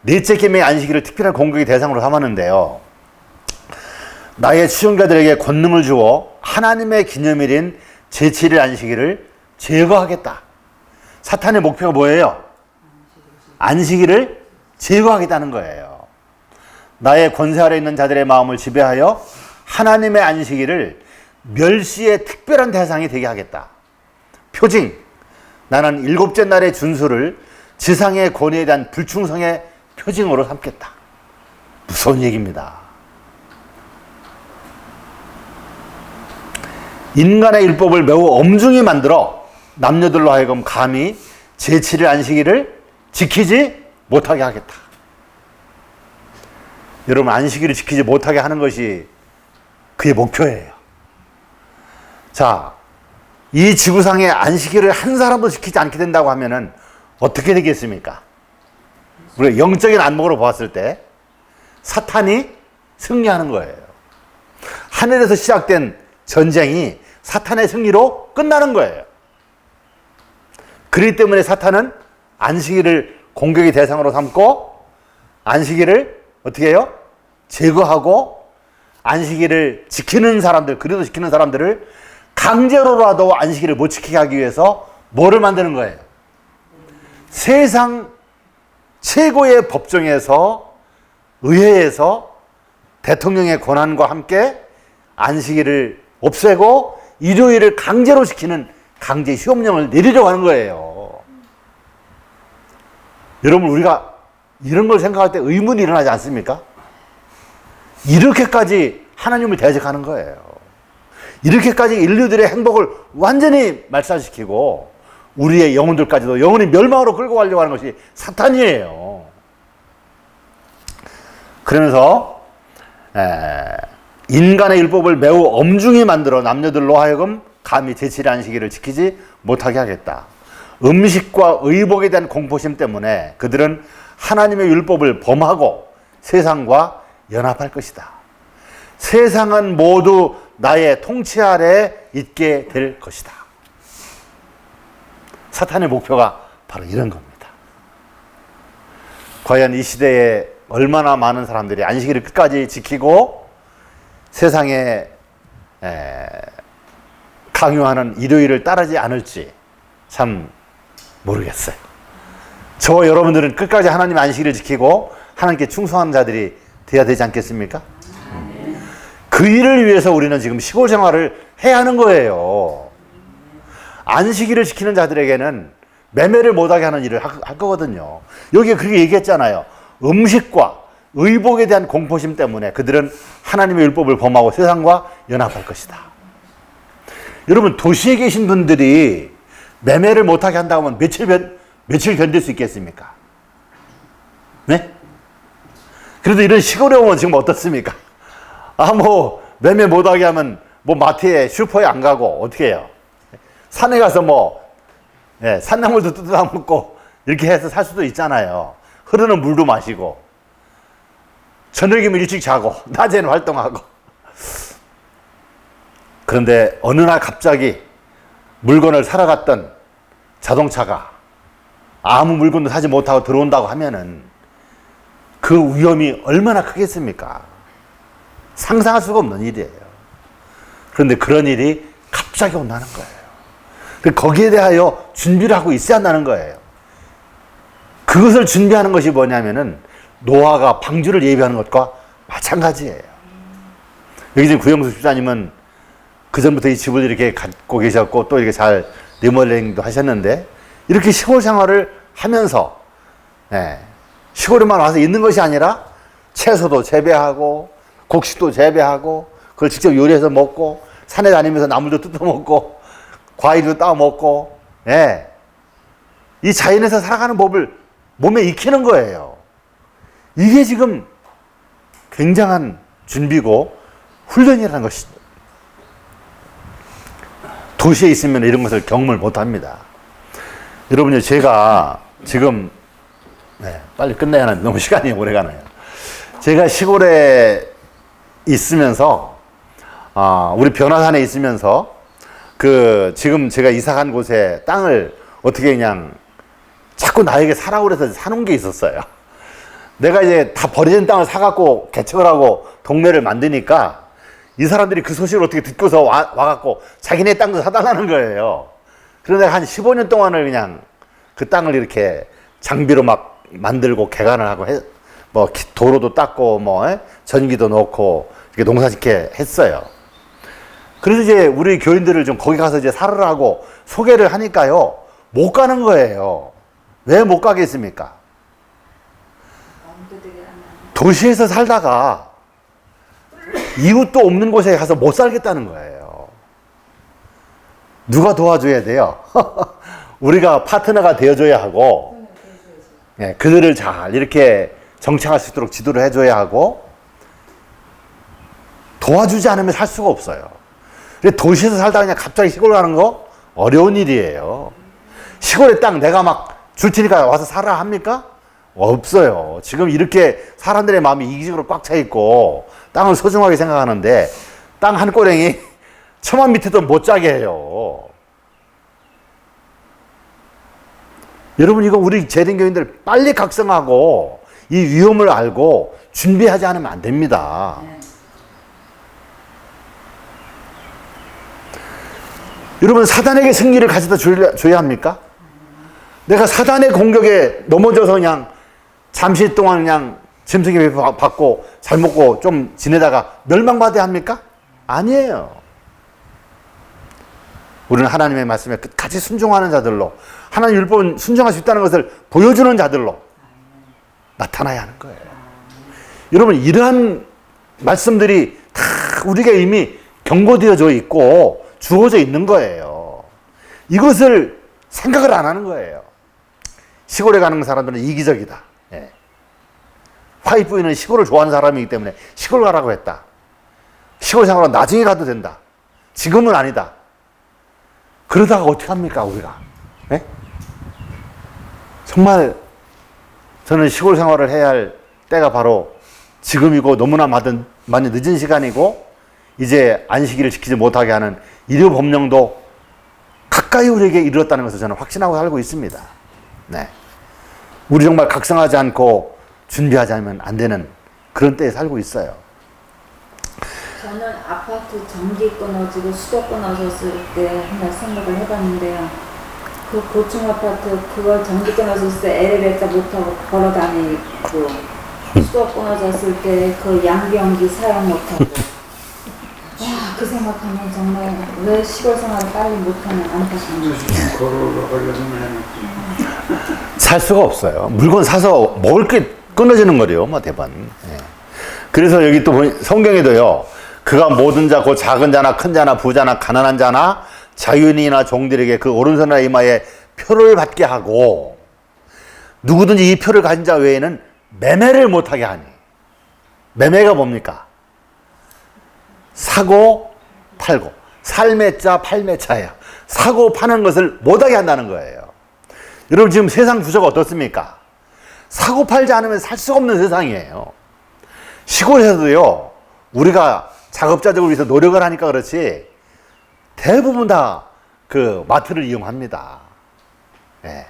넷째 계명의 안식일을 특별한 공격의 대상으로 삼았는데요. 나의 추종자들에게 권능을 주어 하나님의 기념일인 제7일 안식일을 제거하겠다. 사탄의 목표가 뭐예요? 안식일을 제거하겠다는 거예요. 나의 권세 아래 있는 자들의 마음을 지배하여 하나님의 안식일을 멸시의 특별한 대상이 되게 하겠다. 표징, 나는 일곱째 날의 준수를 지상의 권위에 대한 불충성의 표징으로 삼겠다. 무서운 얘기입니다. 인간의 율법을 매우 엄중히 만들어 남녀들로 하여금 감히 제7일 안식일을 지키지 못하게 하겠다. 여러분, 안식일을 지키지 못하게 하는 것이 그의 목표예요. 자, 이 지구상에 안식일을 한 사람도 지키지 않게 된다고 하면은 어떻게 되겠습니까? 우리가 영적인 안목으로 보았을 때 사탄이 승리하는 거예요. 하늘에서 시작된 전쟁이 사탄의 승리로 끝나는 거예요. 그렇기 때문에 사탄은 안식일을 공격의 대상으로 삼고 안식일을 어떻게 해요? 제거하고 안식일을 지키는 사람들, 그래도 지키는 사람들을 강제로라도 안식일을 못 지키게 하기 위해서 뭐를 만드는 거예요? 세상 최고의 법정에서, 의회에서 대통령의 권한과 함께 안식일을 없애고 일요일을 강제로 지키는 강제 휴업령을 내리려고 하는 거예요. 여러분, 우리가 이런 걸 생각할 때 의문이 일어나지 않습니까? 이렇게까지 하나님을 대적하는 거예요. 이렇게까지 인류들의 행복을 완전히 말살시키고 우리의 영혼들까지도 영혼이 멸망으로 끌고 가려고 하는 것이 사탄이에요. 그러면서 인간의 율법을 매우 엄중히 만들어 남녀들로 하여금 감히 제7일 안식일을 지키지 못하게 하겠다. 음식과 의복에 대한 공포심 때문에 그들은 하나님의 율법을 범하고 세상과 연합할 것이다. 세상은 모두 나의 통치 아래 있게 될 것이다. 사탄의 목표가 바로 이런 겁니다. 과연 이 시대에 얼마나 많은 사람들이 안식일을 끝까지 지키고 세상에 강요하는 일요일을 따르지 않을지 참 모르겠어요. 저와 여러분들은 끝까지 하나님의 안식일을 지키고 하나님께 충성하는 자들이 되어야 되지 않겠습니까? 그 일을 위해서 우리는 지금 시골 생활을 해야 하는 거예요. 안식일을 지키는 자들에게는 매매를 못하게 하는 일을 할 거거든요. 여기에 그렇게 얘기했잖아요. 음식과 의복에 대한 공포심 때문에 그들은 하나님의 율법을 범하고 세상과 연합할 것이다. 여러분, 도시에 계신 분들이 매매를 못하게 한다고 하면 며칠 견딜 수 있겠습니까? 네? 그래도 이런 시골에 오면 지금 어떻습니까? 매매 못하게 하면 마트에 슈퍼에 안 가고 어떻게 해요? 산에 가서 산나물도 뜯어 먹고 이렇게 해서 살 수도 있잖아요. 흐르는 물도 마시고 저녁이면 일찍 자고 낮에는 활동하고. 그런데 어느 날 갑자기 물건을 사러 갔던 자동차가 아무 물건도 사지 못하고 들어온다고 하면은 그 위험이 얼마나 크겠습니까? 상상할 수가 없는 일이에요. 그런데 그런 일이 갑자기 온다는 거예요. 거기에 대하여 준비를 하고 있어야 한다는 거예요. 그것을 준비하는 것이 뭐냐면은 노아가 방주를 예비하는 것과 마찬가지예요. 여기 지금 구영수 집사님은 그전부터 이 집을 이렇게 갖고 계셨고 또 이렇게 잘 리모델링도 하셨는데 이렇게 시골 생활을 하면서 시골에만 와서 있는 것이 아니라 채소도 재배하고 곡식도 재배하고 그걸 직접 요리해서 먹고 산에 다니면서 나물도 뜯어 먹고 과일도 따 먹고 이 자연에서 살아가는 법을 몸에 익히는 거예요. 이게 지금 굉장한 준비고 훈련이라는 것이죠. 도시에 있으면 이런 것을 경험을 못합니다. 여러분요, 제가 지금 빨리 끝내야 하는데 너무 시간이 오래가네요. 제가 시골에 있으면서 우리 변화산에 있으면서 지금 제가 이사간 곳에 땅을 어떻게 그냥 자꾸 나에게 사라고 그래서 사놓은 게 있었어요. 내가 이제 다 버려진 땅을 사갖고 개척을 하고 동네를 만드니까 이 사람들이 그 소식을 어떻게 듣고서 와갖고 자기네 땅도 사달라는 거예요. 그래서 내가 한 15년 동안을 그냥 그 땅을 이렇게 장비로 막 만들고 개간을 하고 뭐 도로도 닦고 뭐 전기도 넣고 이렇게 농사짓게 했어요. 그래서 이제 우리 교인들을 좀 거기 가서 이제 살으라고 소개를 하니까요, 못 가는 거예요. 왜 못 가겠습니까? 도시에서 살다가 이웃도 없는 곳에 가서 못 살겠다는 거예요. 누가 도와줘야 돼요? 우리가 파트너가 되어줘야 하고, 예, 그들을 잘 이렇게 정착할 수 있도록 지도를 해줘야 하고, 도와주지 않으면 살 수가 없어요. 도시에서 살다가 그냥 갑자기 시골 가는 거 어려운 일이에요. 시골의 땅 내가 막 줄 테니까 와서 살아 합니까? 없어요. 지금 이렇게 사람들의 마음이 이기적으로 꽉 차 있고 땅을 소중하게 생각하는데 땅 한 꼬랭이 천만 밑에도 못 자게 해요. 여러분, 이거 우리 재림교인들 빨리 각성하고 이 위험을 알고 준비하지 않으면 안 됩니다. 여러분, 사단에게 승리를 가져다 줘야 합니까? 내가 사단의 공격에 넘어져서 그냥 잠시 동안 그냥 짐승에 받고 잘 먹고 좀 지내다가 멸망받아야 합니까? 아니에요. 우리는 하나님의 말씀에 끝까지 순종하는 자들로, 하나님 율법은 순종할 수 있다는 것을 보여주는 자들로 나타나야 하는 거예요. 여러분, 이러한 말씀들이 다 우리에게 이미 경고되어져 있고 주어져 있는 거예요. 이것을 생각을 안 하는 거예요. 시골에 가는 사람들은 이기적이다. 예. 와이프는 시골을 좋아하는 사람이기 때문에 시골 가라고 했다. 시골 생활은 나중에 가도 된다. 지금은 아니다. 그러다가 어떻게 합니까, 우리가? 예? 정말 저는 시골 생활을 해야 할 때가 바로 지금이고 너무나 많이 늦은 시간이고 이제 안식일을 지키지 못하게 하는 일요 법령도 가까이 우리에게 이르렀다는 것을 저는 확신하고 살고 있습니다. 네. 우리 정말 각성하지 않고 준비하지 않으면 안 되는 그런 때에 살고 있어요. 저는 아파트 전기 끊어지고 수도 끊어졌을 때 한번 생각을 해봤는데요. 그 고층 아파트 그걸 전기 끊어졌을 때 엘리베이터 못 타고 걸어 다니고 수도 끊어졌을 때 그 양변기 사용 못 하고 와, 그 생각하면 정말 왜 시골 생활을 빨리 못하는 안타까운 살 수가 없어요. 물건 사서 먹을 게 끊어지는 거래요, 뭐 대반. 예. 그래서 여기 또 성경에도요, 그가 모든 자, 곧 작은 자나 큰 자나 부자나 가난한 자나 자유인이나 종들에게 그 오른손이나 이마에 표를 받게 하고 누구든지 이 표를 가진 자 외에는 매매를 못하게 하니. 매매가 뭡니까? 사고 팔고, 살매자 팔매자야. 사고 파는 것을 못하게 한다는 거예요. 여러분, 지금 세상 구조가 어떻습니까? 사고 팔지 않으면 살 수가 없는 세상이에요. 시골에서도요, 우리가 작업자적으로 위해서 노력을 하니까 그렇지 대부분 다 그 마트를 이용합니다. 네.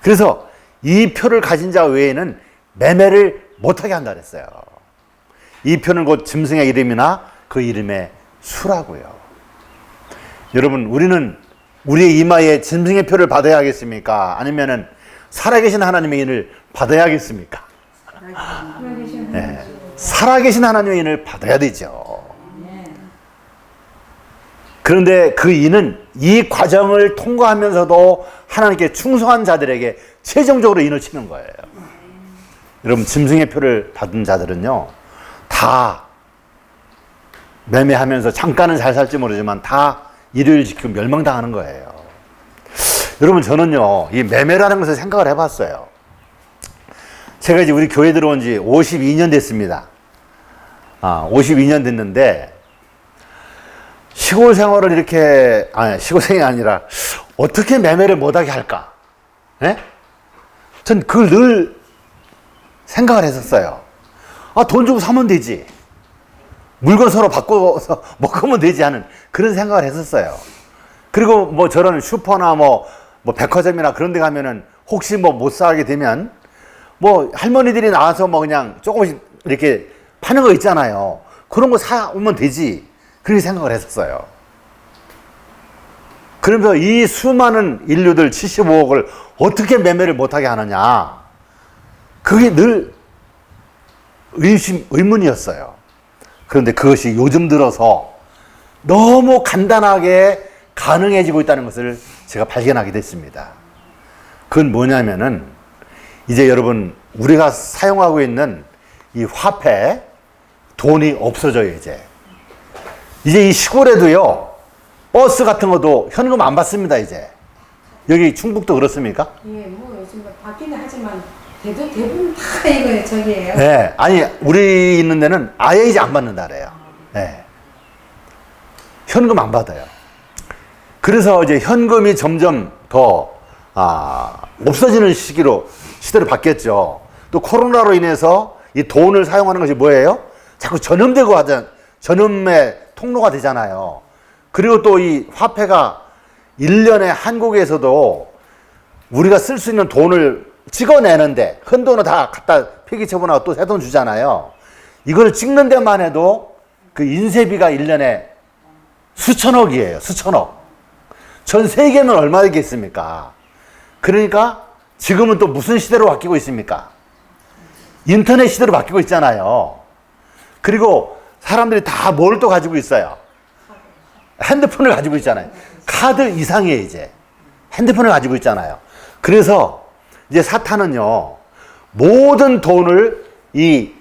그래서 이 표를 가진 자 외에는 매매를 못하게 한다 그랬어요. 이 표는 곧 짐승의 이름이나 그 이름의 수라고요. 여러분, 우리는 우리의 이마에 짐승의 표를 받아야 하겠습니까? 아니면은 살아계신 하나님의 인을 받아야 하겠습니까? 네. 살아계신 하나님의 인을 받아야 되죠. 그런데 그 인은 이 과정을 통과하면서도 하나님께 충성한 자들에게 최종적으로 인을 치는 거예요. 여러분, 짐승의 표를 받은 자들은요, 다 매매하면서 잠깐은 잘 살지 모르지만 다 일을 지키고 멸망당하는 거예요. 여러분, 저는요, 이 매매라는 것을 생각을 해봤어요. 제가 이제 우리 교회 들어온 지 52년 됐습니다. 52년 됐는데, 시골 생활을 이렇게, 시골 생활이 아니라, 어떻게 매매를 못하게 할까? 예? 전 그걸 늘 생각을 했었어요. 돈 주고 사면 되지. 물건 서로 바꿔서 먹으면 되지 하는 그런 생각을 했었어요. 그리고 뭐 저런 슈퍼나 뭐 백화점이나 그런 데 가면은 혹시 뭐 못 사게 되면 뭐 할머니들이 나와서 뭐 그냥 조금씩 이렇게 파는 거 있잖아요. 그런 거 사오면 되지. 그렇게 생각을 했었어요. 그러면서 이 수많은 인류들 75억을 어떻게 매매를 못하게 하느냐. 그게 늘 의문이었어요. 그런데 그것이 요즘 들어서 너무 간단하게 가능해지고 있다는 것을 제가 발견하게 됐습니다. 그건 뭐냐면은 이제 여러분 우리가 사용하고 있는 이 화폐 돈이 없어져요. 이제 이 시골에도요 버스 같은 것도 현금 안 받습니다. 이제 여기 충북도 그렇습니까? 예, 뭐 요즘 받기는 하지만 대부분 다 이거 저기예요. 네, 아니 우리 있는 데는 아예 이제 안 받는다 그래요. 네. 현금 안 받아요. 그래서 이제 현금이 점점 더 없어지는 시대로 바뀌었죠. 또 코로나로 인해서 이 돈을 사용하는 것이 뭐예요? 자꾸 전염되고 전염의 통로가 되잖아요. 그리고 또 이 화폐가 1년에 한국에서도 우리가 쓸 수 있는 돈을 찍어내는데 큰 돈은 다 갖다 폐기 처분하고 또 새 돈 주잖아요. 이걸 찍는 데만 해도 그 인쇄비가 1년에 수천억이에요. 수천억. 전 세계는 얼마 되겠습니까? 그러니까 지금은 또 무슨 시대로 바뀌고 있습니까? 인터넷 시대로 바뀌고 있잖아요. 그리고 사람들이 다 뭘 또 가지고 있어요? 핸드폰을 가지고 있잖아요. 카드 이상이에요, 이제. 핸드폰을 가지고 있잖아요. 그래서 이제 사탄은요, 모든 돈을 이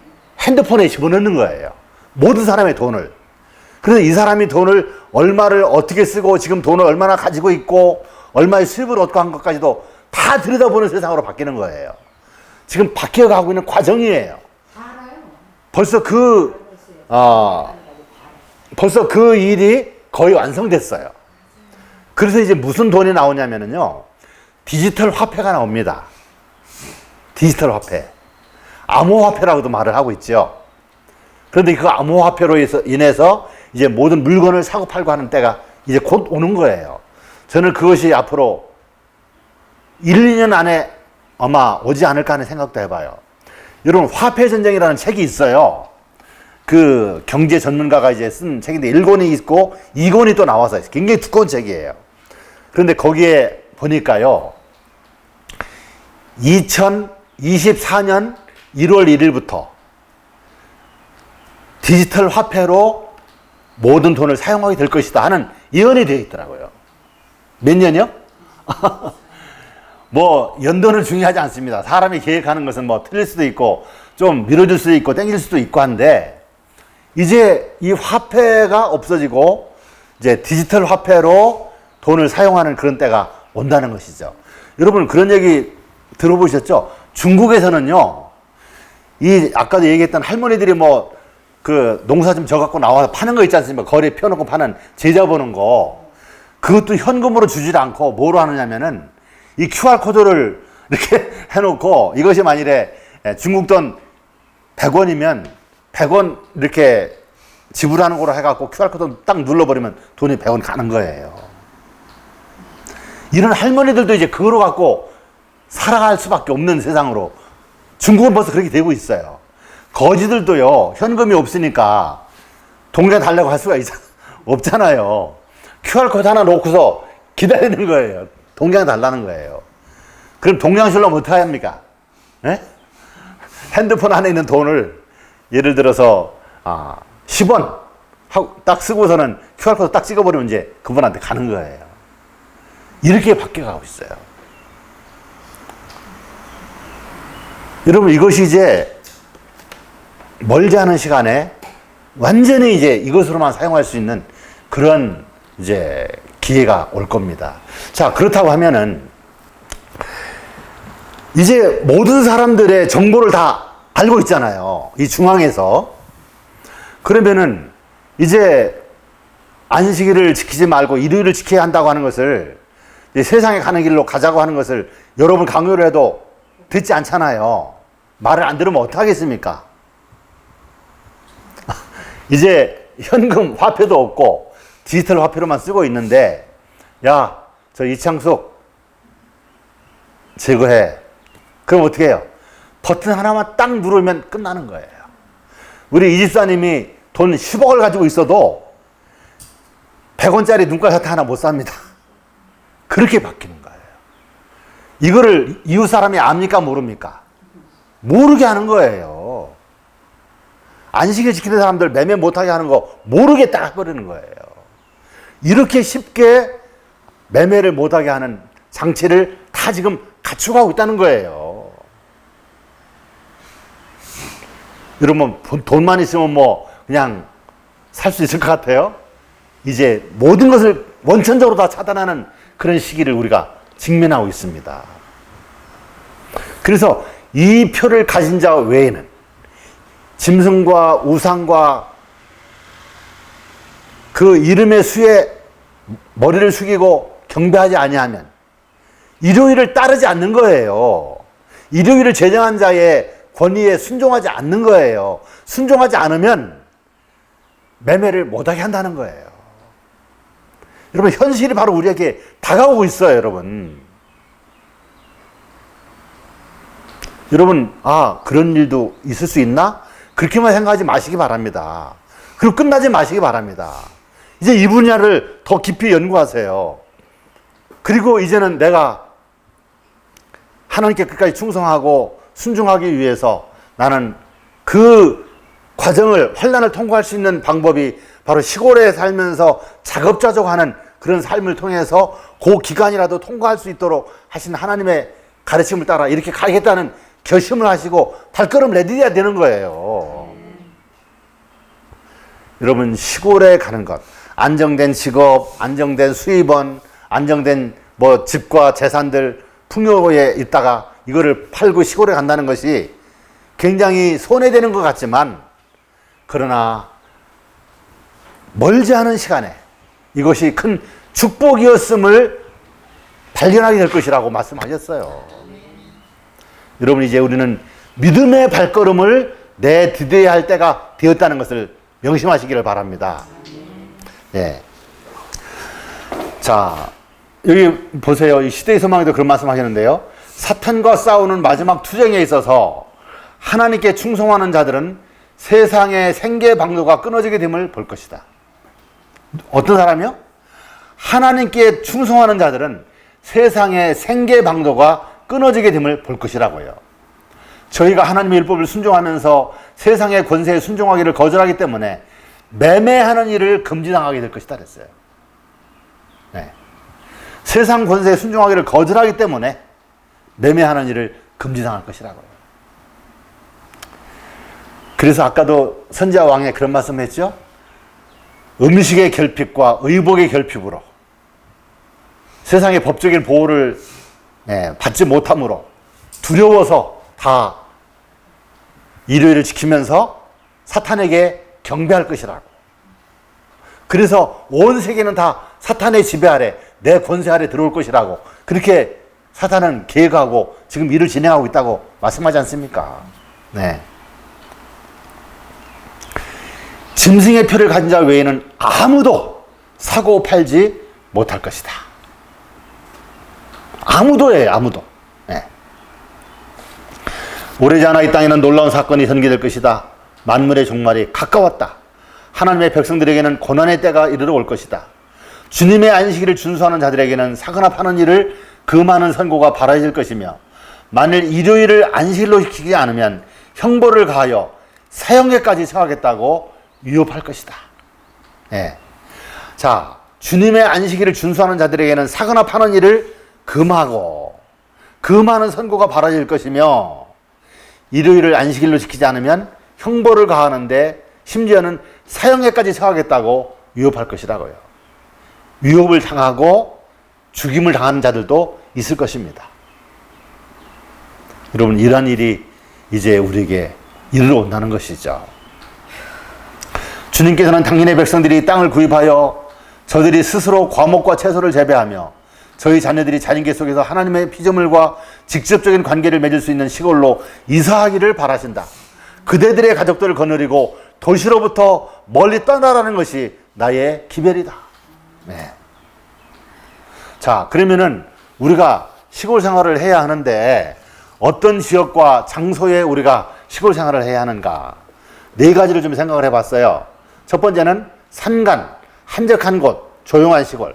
핸드폰에 집어넣는 거예요. 모든 사람의 돈을. 그래서 이 사람이 돈을 얼마를 어떻게 쓰고 지금 돈을 얼마나 가지고 있고 얼마의 수입을 얻고 한 것까지도 다 들여다보는 세상으로 바뀌는 거예요. 지금 바뀌어가고 있는 과정이에요. 벌써 벌써 그 일이 거의 완성됐어요. 그래서 이제 무슨 돈이 나오냐면요. 디지털 화폐가 나옵니다. 디지털 화폐. 암호화폐라고도 말을 하고 있죠. 그런데 그 암호화폐로 인해서 이제 모든 물건을 사고 팔고 하는 때가 이제 곧 오는 거예요. 저는 그것이 앞으로 1, 2년 안에 아마 오지 않을까 하는 생각도 해봐요. 여러분, 화폐전쟁이라는 책이 있어요. 그 경제 전문가가 이제 쓴 책인데 1권이 있고 2권이 또 나와서 굉장히 두꺼운 책이에요. 그런데 거기에 보니까요. 2024년 1월 1일부터 디지털 화폐로 모든 돈을 사용하게 될 것이다 하는 예언이 되어 있더라고요. 몇 년이요? 뭐 연도는 중요하지 않습니다. 사람이 계획하는 것은 뭐 틀릴 수도 있고 좀 미뤄질 수도 있고 땡길 수도 있고 한데 이제 이 화폐가 없어지고 이제 디지털 화폐로 돈을 사용하는 그런 때가 온다는 것이죠. 여러분 그런 얘기 들어보셨죠? 중국에서는요, 이 아까도 얘기했던 할머니들이 뭐 그 농사 좀 져갖고 나와서 파는 거 있지 않습니까? 거리에 펴놓고 파는 제자 보는 거. 그것도 현금으로 주지도 않고 뭐로 하느냐면은 이 QR코드를 이렇게 해놓고 이것이 만일에 중국 돈 100원이면 100원 이렇게 지불하는 거로 해갖고 QR코드 딱 눌러버리면 돈이 100원 가는 거예요. 이런 할머니들도 이제 그거로 갖고 살아갈 수밖에 없는 세상으로 중국은 벌써 그렇게 되고 있어요. 거지들도요, 현금이 없으니까 동네 달라고 할 수가 없잖아요. QR코드 하나 놓고서 기다리는 거예요. 동양 달라는 거예요. 그럼 동양실로 어떻게 합니까? 네? 핸드폰 안에 있는 돈을 예를 들어서 10원 하고 딱 쓰고서는 QR코드 딱 찍어버리면 이제 그분한테 가는 거예요. 이렇게 바뀌어가고 있어요. 여러분 이것이 이제 멀지 않은 시간에 완전히 이제 이것으로만 사용할 수 있는 그런 이제 기회가 올 겁니다. 자, 그렇다고 하면은 이제 모든 사람들의 정보를 다 알고 있잖아요. 이 중앙에서. 그러면은 이제 안식일을 지키지 말고 일요일을 지켜야 한다고 하는 것을 이제 세상에 가는 길로 가자고 하는 것을 여러분 강요를 해도 듣지 않잖아요. 말을 안 들으면 어떡하겠습니까? 이제 현금 화폐도 없고 디지털 화폐로만 쓰고 있는데 야, 저 이창숙 제거해. 그럼 어떻게 해요? 버튼 하나만 딱 누르면 끝나는 거예요. 우리 이 집사님이 돈 10억을 가지고 있어도 100원짜리 눈가 사태 하나 못 삽니다. 그렇게 바뀌는 거예요. 이거를 이웃 사람이 압니까 모릅니까? 모르게 하는 거예요. 안식일 지키는 사람들 매매 못하게 하는 거 모르게 딱 버리는 거예요. 이렇게 쉽게 매매를 못하게 하는 장치를 다 지금 갖추고 있다는 거예요. 여러분 돈만 있으면 뭐 그냥 살 수 있을 것 같아요? 이제 모든 것을 원천적으로 다 차단하는 그런 시기를 우리가 직면하고 있습니다. 그래서 이 표를 가진 자 외에는 짐승과 우상과 그 이름의 수에 머리를 숙이고 경배하지 아니하면 일요일을 따르지 않는 거예요. 일요일을 제정한 자의 권위에 순종하지 않는 거예요. 순종하지 않으면 매매를 못하게 한다는 거예요. 여러분 현실이 바로 우리에게 다가오고 있어요. 여러분 그런 일도 있을 수 있나? 그렇게만 생각하지 마시기 바랍니다. 그리고 끝나지 마시기 바랍니다. 이제 이 분야를 더 깊이 연구하세요. 그리고 이제는 내가 하나님께 끝까지 충성하고 순종하기 위해서 나는 그 과정을 환난을 통과할 수 있는 방법이 바로 시골에 살면서 자급자족하는 그런 삶을 통해서 그 기간이라도 통과할 수 있도록 하신 하나님의 가르침을 따라 이렇게 가겠다는 결심을 하시고 발걸음 내디뎌야 되는 거예요. 여러분 시골에 가는 것, 안정된 직업, 안정된 수입원, 안정된 뭐 집과 재산들 풍요에 있다가 이거를 팔고 시골에 간다는 것이 굉장히 손해되는 것 같지만 그러나 멀지 않은 시간에 이것이 큰 축복이었음을 발견하게 될 것이라고 말씀하셨어요. 여러분 이제 우리는 믿음의 발걸음을 내디뎌야 할 때가 되었다는 것을 명심하시기를 바랍니다. 네. 자, 여기 보세요. 이 시대의 소망에도 그런 말씀 하셨는데요. 사탄과 싸우는 마지막 투쟁에 있어서 하나님께 충성하는 자들은 세상의 생계 방도가 끊어지게 됨을 볼 것이다. 어떤 사람이요? 하나님께 충성하는 자들은 세상의 생계 방도가 끊어지게 됨을 볼 것이라고요. 저희가 하나님의 율법을 순종하면서 세상의 권세에 순종하기를 거절하기 때문에 매매하는 일을 금지당하게 될 것이다 그랬어요. 네. 세상 권세에 순종하기를 거절하기 때문에 매매하는 일을 금지당할 것이라고요. 그래서 아까도 선지자 왕에 그런 말씀을 했죠. 음식의 결핍과 의복의 결핍으로 세상의 법적인 보호를 받지 못함으로 두려워서 다 일요일을 지키면서 사탄에게 경배할 것이라고. 그래서 온 세계는 다 사탄의 지배 아래 내 권세 아래 들어올 것이라고 그렇게 사탄은 계획하고 지금 일을 진행하고 있다고 말씀하지 않습니까? 네. 짐승의 표를 가진 자 외에는 아무도 사고 팔지 못할 것이다. 아무도예요, 아무도. 네. 오래지 않아 이 땅에는 놀라운 사건이 전개될 것이다. 만물의 종말이 가까웠다. 하나님의 백성들에게는 고난의 때가 이르러 올 것이다. 주님의 안식일을 준수하는 자들에게는 사거나 파는 일을 금하는 선고가 바라질 것이며 만일 일요일을 안식일로 지키지 않으면 형벌을 가하여 사형에까지 처하겠다고 위협할 것이다. 네. 자, 주님의 안식일을 준수하는 자들에게는 사거나 파는 일을 금하고 금하는 선고가 바라질 것이며 일요일을 안식일로 지키지 않으면 형벌을 가하는데 심지어는 사형에까지 처하겠다고 위협할 것이라고요. 위협을 당하고 죽임을 당하는 자들도 있을 것입니다. 여러분 이러한 일이 이제 우리에게 이르러 온다는 것이죠. 주님께서는 당신의 백성들이 땅을 구입하여 저들이 스스로 과목과 채소를 재배하며 저희 자녀들이 자린계 속에서 하나님의 피조물과 직접적인 관계를 맺을 수 있는 시골로 이사하기를 바라신다. 그대들의 가족들을 거느리고 도시로부터 멀리 떠나라는 것이 나의 기별이다. 네. 자, 그러면은 우리가 시골 생활을 해야 하는데 어떤 지역과 장소에 우리가 시골 생활을 해야 하는가? 네 가지를 좀 생각을 해봤어요. 첫 번째는 산간, 한적한 곳, 조용한 시골.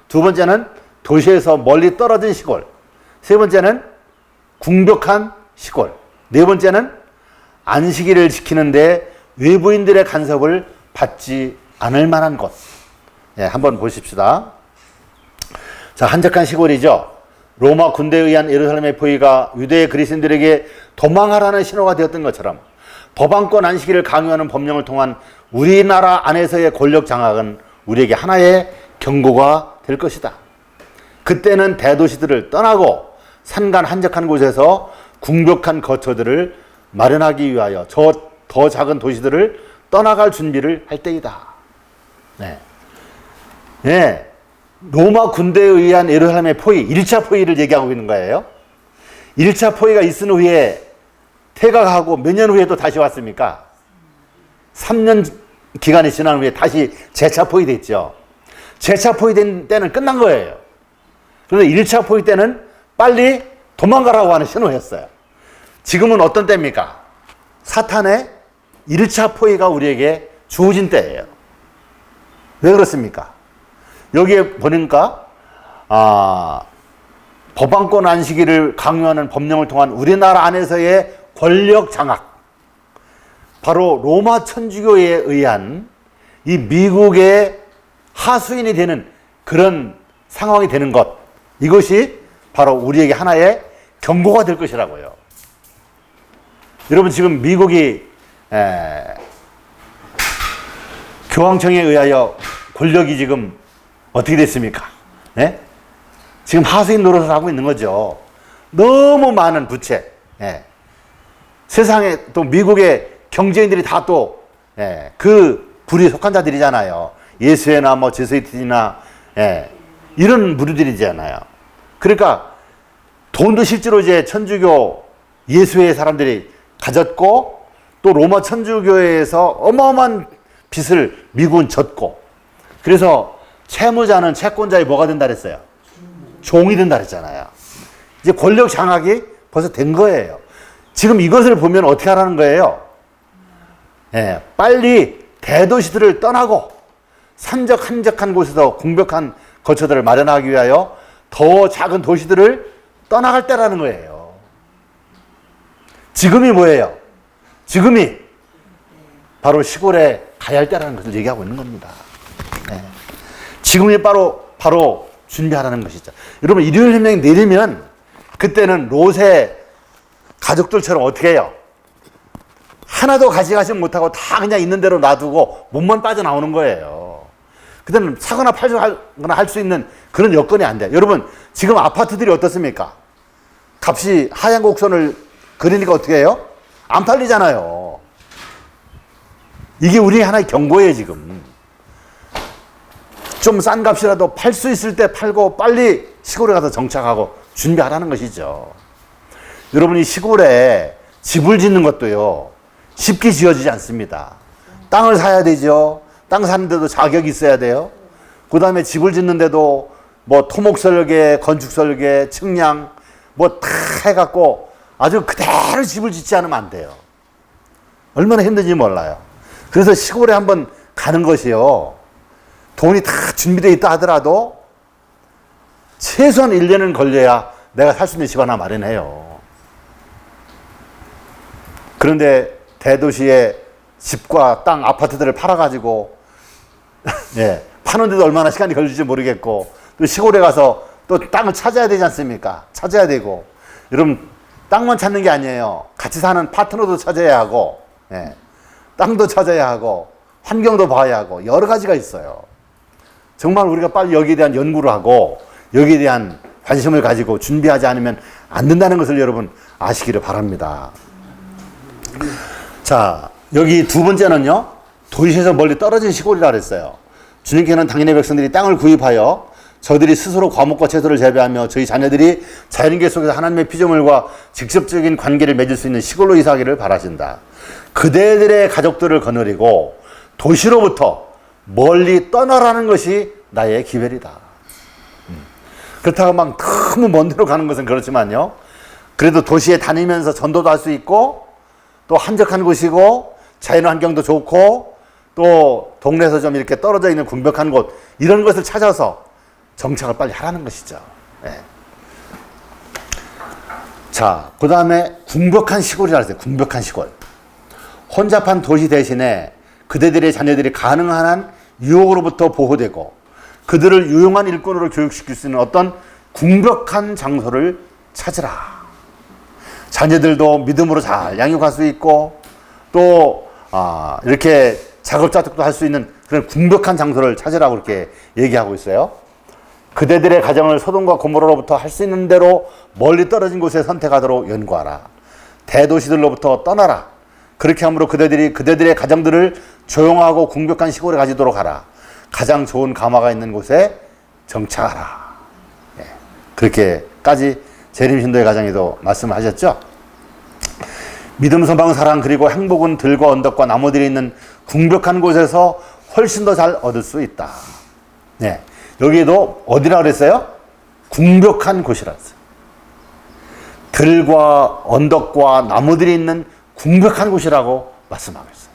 두 번째는 도시에서 멀리 떨어진 시골. 세 번째는 궁벽한 시골. 네 번째는 안식일을 지키는데 외부인들의 간섭을 받지 않을 만한 곳. 예, 한번 보십시다. 자, 한적한 시골이죠. 로마 군대에 의한 예루살렘의 포위가 유대 그리스인들에게 도망하라는 신호가 되었던 것처럼 법안권 안식일을 강요하는 법령을 통한 우리나라 안에서의 권력 장악은 우리에게 하나의 경고가 될 것이다. 그때는 대도시들을 떠나고 산간 한적한 곳에서 궁벽한 거처들을 마련하기 위하여 더 작은 도시들을 떠나갈 준비를 할 때이다. 네. 네. 로마 군대에 의한 예루살렘의 포위, 1차 포위를 얘기하고 있는 거예요. 1차 포위가 있은 후에 퇴각하고 몇 년 후에 또 다시 왔습니까? 3년 기간이 지난 후에 다시 재차 포위됐죠. 재차 포위된 때는 끝난 거예요. 그런데 1차 포위 때는 빨리 도망가라고 하는 신호였어요. 지금은 어떤 때입니까? 사탄의 1차 포위가 우리에게 주어진 때예요. 왜 그렇습니까? 여기에 보니까 법안권 안식일을 강요하는 법령을 통한 우리나라 안에서의 권력 장악, 바로 로마 천주교에 의한 이 미국의 하수인이 되는 그런 상황이 되는 것, 이것이 바로 우리에게 하나의 경고가 될 것이라고요. 여러분, 지금 미국이 교황청에 의하여 권력이 지금 어떻게 됐습니까? 네? 지금 하수인 노릇을 하고 있는 거죠. 너무 많은 부채. 세상에 또 미국의 경제인들이 다 또 그 부류에 속한 자들이잖아요. 예수회나 뭐 제수이트나 이런 무리들이잖아요. 그러니까 돈도 실제로 이제 천주교 예수회 사람들이 가졌고, 또 로마 천주교회에서 어마어마한 빚을 미국은 졌고, 그래서 채무자는 채권자의 뭐가 된다 그랬어요? 종이 된다 그랬잖아요. 이제 권력 장악이 벌써 된 거예요. 지금 이것을 보면 어떻게 하라는 거예요? 빨리 대도시들을 떠나고 한적한 곳에서 궁벽한 거처들을 마련하기 위하여 더 작은 도시들을 떠나갈 때라는 거예요. 지금이 뭐예요? 지금이 바로 시골에 가야 할 때라는 것을 얘기하고 있는 겁니다. 지금이 바로 준비하라는 것이죠. 여러분, 일요일 혁명이 내리면 그때는 롯의 가족들처럼 어떻게 해요? 하나도 가져가지 못하고 다 그냥 있는 대로 놔두고 몸만 빠져나오는 거예요. 그때는 사거나 팔거나 할 수 있는 그런 여건이 안 돼요. 여러분, 지금 아파트들이 어떻습니까? 값이 하얀 곡선을 그리니까 어떻게 해요? 안 팔리잖아요. 이게 우리 하나의 경고예요, 지금. 좀 싼 값이라도 팔 수 있을 때 팔고 빨리 시골에 가서 정착하고 준비하라는 것이죠. 여러분, 이 시골에 집을 짓는 것도요, 쉽게 지어지지 않습니다. 땅을 사야 되죠. 땅 사는데도 자격이 있어야 돼요. 그 다음에 집을 짓는데도 뭐 토목 설계, 건축 설계, 측량 뭐 다 해갖고 아주 그대로 집을 짓지 않으면 안 돼요. 얼마나 힘든지 몰라요. 그래서 시골에 한번 가는 것이요, 돈이 다 준비되어 있다 하더라도 최소한 1년은 걸려야 내가 살 수 있는 집 하나 마련해요. 그런데 대도시의 집과 땅, 아파트들을 팔아가지고 파는데도 얼마나 시간이 걸릴지 모르겠고, 또 시골에 가서 또 땅을 찾아야 되지 않습니까? 찾아야 되고, 여러분, 땅만 찾는 게 아니에요. 같이 사는 파트너도 찾아야 하고, 땅도 찾아야 하고, 환경도 봐야 하고, 여러 가지가 있어요. 정말 우리가 빨리 여기에 대한 연구를 하고 여기에 대한 관심을 가지고 준비하지 않으면 안 된다는 것을 여러분 아시기를 바랍니다. 자, 여기 두 번째는요, 도시에서 멀리 떨어진 시골이라 그랬어요. 주님께는 당신의 백성들이 땅을 구입하여 저들이 스스로 과목과 채소를 재배하며 저희 자녀들이 자연계 속에서 하나님의 피조물과 직접적인 관계를 맺을 수 있는 시골로 이사하기를 바라신다. 그대들의 가족들을 거느리고 도시로부터 멀리 떠나라는 것이 나의 기별이다. 그렇다고 막 너무 먼 데로 가는 것은 그렇지만요. 그래도 도시에 다니면서 전도도 할 수 있고 또 한적한 곳이고 자연환경도 좋고 또 동네에서 좀 이렇게 떨어져 있는 궁벽한 곳 이런 것을 찾아서 정착을 빨리 하라는 것이죠. 네. 자, 그 다음에 궁벽한 시골이라 했어요. 궁벽한 시골. 혼잡한 도시 대신에 그대들의 자녀들이 가능한 한 유혹으로부터 보호되고 그들을 유용한 일꾼으로 교육시킬 수 있는 어떤 궁벽한 장소를 찾으라. 자녀들도 믿음으로 잘 양육할 수 있고 또 이렇게 작업자득도 할 수 있는 그런 궁벽한 장소를 찾으라고 이렇게 얘기하고 있어요. 그대들의 가정을 소돔과 고모라로부터 할 수 있는 대로 멀리 떨어진 곳에 선택하도록 연구하라. 대도시들로부터 떠나라. 그렇게 함으로 그대들의 가정들을 조용하고 궁벽한 시골에 가지도록 하라. 가장 좋은 가마가 있는 곳에 정착하라. 네. 그렇게까지 재림 신도의 가정에도 말씀을 하셨죠. 믿음, 소망, 사랑 그리고 행복은 들과 언덕과 나무들이 있는 궁벽한 곳에서 훨씬 더 잘 얻을 수 있다. 네. 여기에도 어디라 그랬어요? 궁벽한 곳이라 했어요. 들과 언덕과 나무들이 있는 궁벽한 곳이라고 말씀하고 있어요.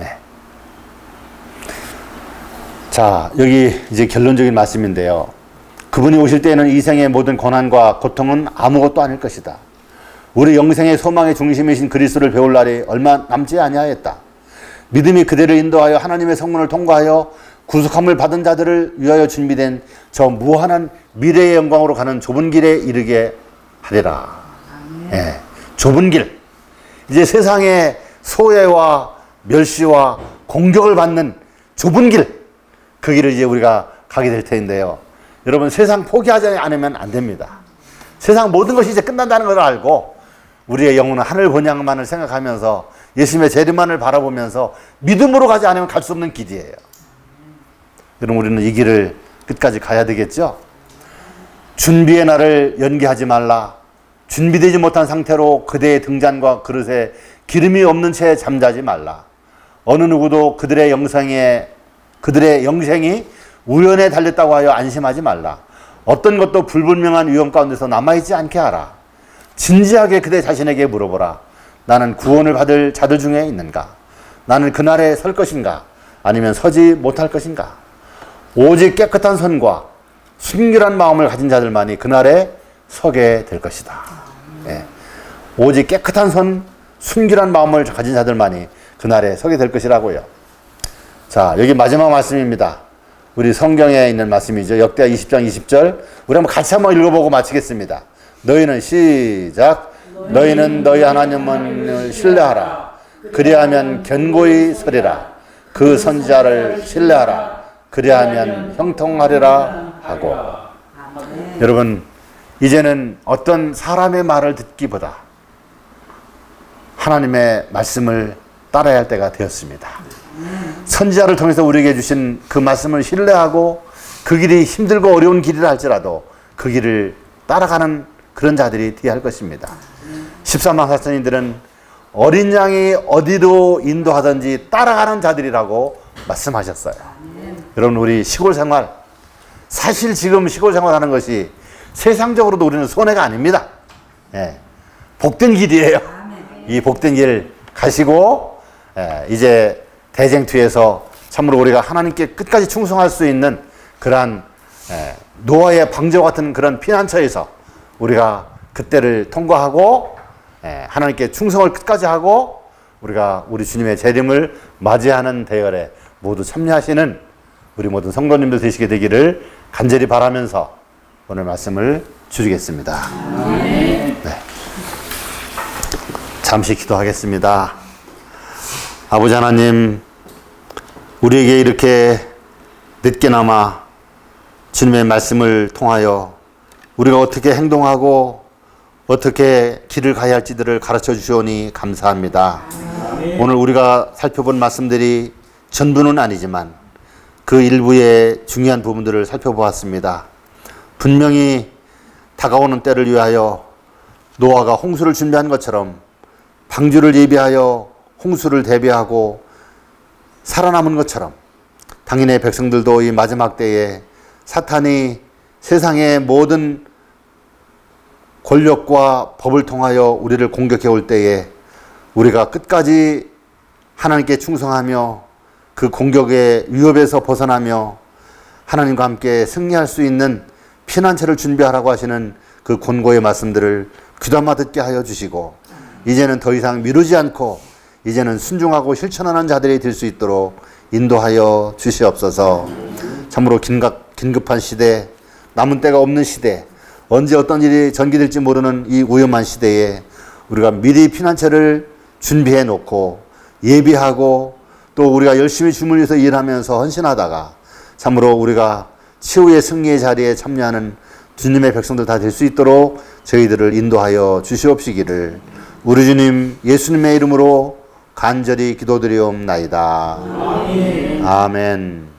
네. 자, 여기 이제 결론적인 말씀인데요. 그분이 오실 때에는 이 생의 모든 고난과 고통은 아무것도 아닐 것이다. 우리 영생의 소망의 중심이신 그리스도를 배울 날이 얼마 남지 아니하였다. 믿음이 그대를 인도하여 하나님의 성문을 통과하여 구속함을 받은 자들을 위하여 준비된 저 무한한 미래의 영광으로 가는 좁은 길에 이르게 하리라. 예, 좁은 길. 이제 세상의 소외와 멸시와 공격을 받는 좁은 길. 그 길을 이제 우리가 가게 될 텐데요. 여러분, 세상 포기하지 않으면 안 됩니다. 세상 모든 것이 이제 끝난다는 걸 알고 우리의 영혼은 하늘 본향만을 생각하면서 예수님의 재림만을 바라보면서 믿음으로 가지 않으면 갈 수 없는 길이에요. 여러분, 우리는 이 길을 끝까지 가야 되겠죠? 준비의 날을 연기하지 말라. 준비되지 못한 상태로 그대의 등잔과 그릇에 기름이 없는 채 잠자지 말라. 어느 누구도 그들의 영생이 우연에 달렸다고 하여 안심하지 말라. 어떤 것도 불분명한 위험 가운데서 남아있지 않게 하라. 진지하게 그대 자신에게 물어보라. 나는 구원을 받을 자들 중에 있는가? 나는 그날에 설 것인가? 아니면 서지 못할 것인가? 오직 깨끗한 손과 순결한 마음을 가진 자들만이 그날에 서게 될 것이다. 예. 오직 깨끗한 손, 순결한 마음을 가진 자들만이 그날에 서게 될 것이라고요. 자, 여기 마지막 말씀입니다. 우리 성경에 있는 말씀이죠. 역대하 20장 20절. 우리 한번 같이 한번 읽어보고 마치겠습니다. 너희는 시작. 너희는 너희 하나님을 신뢰하라. 그리하면 견고히 서리라. 그 선지자를 신뢰하라. 그리하면 형통하리라 하고. 여러분, 이제는 어떤 사람의 말을 듣기보다 하나님의 말씀을 따라야 할 때가 되었습니다. 선지자를 통해서 우리에게 주신 그 말씀을 신뢰하고 그 길이 힘들고 어려운 길이라 할지라도 그 길을 따라가는 그런 자들이 되어야 할 것입니다. 13만 4천인들은 어린 양이 어디로 인도하든지 따라가는 자들이라고 말씀하셨어요. 여러분, 우리 시골 생활, 사실 지금 시골 생활하는 것이 세상적으로도 우리는 손해가 아닙니다. 예, 복된 길이에요. 이 복된 길 가시고 이제 대쟁투에서 참으로 우리가 하나님께 끝까지 충성할 수 있는 그러한 노아의 방주와 같은 그런 피난처에서 우리가 그때를 통과하고 하나님께 충성을 끝까지 하고 우리가 우리 주님의 재림을 맞이하는 대열에 모두 참여하시는 우리 모든 성도님들 되시게 되기를 간절히 바라면서 오늘 말씀을 줄이겠습니다. 네. 잠시 기도하겠습니다. 아버지 하나님, 우리에게 이렇게 늦게나마 주님의 말씀을 통하여 우리가 어떻게 행동하고 어떻게 길을 가야 할지들을 가르쳐 주시오니 감사합니다. 오늘 우리가 살펴본 말씀들이 전부는 아니지만 그 일부의 중요한 부분들을 살펴보았습니다. 분명히 다가오는 때를 위하여 노아가 홍수를 준비한 것처럼 방주를 예비하여 홍수를 대비하고 살아남은 것처럼 당연히 백성들도 이 마지막 때에 사탄이 세상의 모든 권력과 법을 통하여 우리를 공격해 올 때에 우리가 끝까지 하나님께 충성하며 그 공격의 위협에서 벗어나며 하나님과 함께 승리할 수 있는 피난처를 준비하라고 하시는 그 권고의 말씀들을 귀담아 듣게 하여 주시고, 이제는 더 이상 미루지 않고 이제는 순종하고 실천하는 자들이 될 수 있도록 인도하여 주시옵소서. 참으로 긴급한 시대, 남은 때가 없는 시대, 언제 어떤 일이 전개될지 모르는 이 위험한 시대에 우리가 미리 피난처를 준비해 놓고 예비하고 또 우리가 열심히 주를 위해서 일하면서 헌신하다가 참으로 우리가 치유의 승리의 자리에 참여하는 주님의 백성들 다 될 수 있도록 저희들을 인도하여 주시옵시기를 우리 주님 예수님의 이름으로 간절히 기도드리옵나이다. 아멘.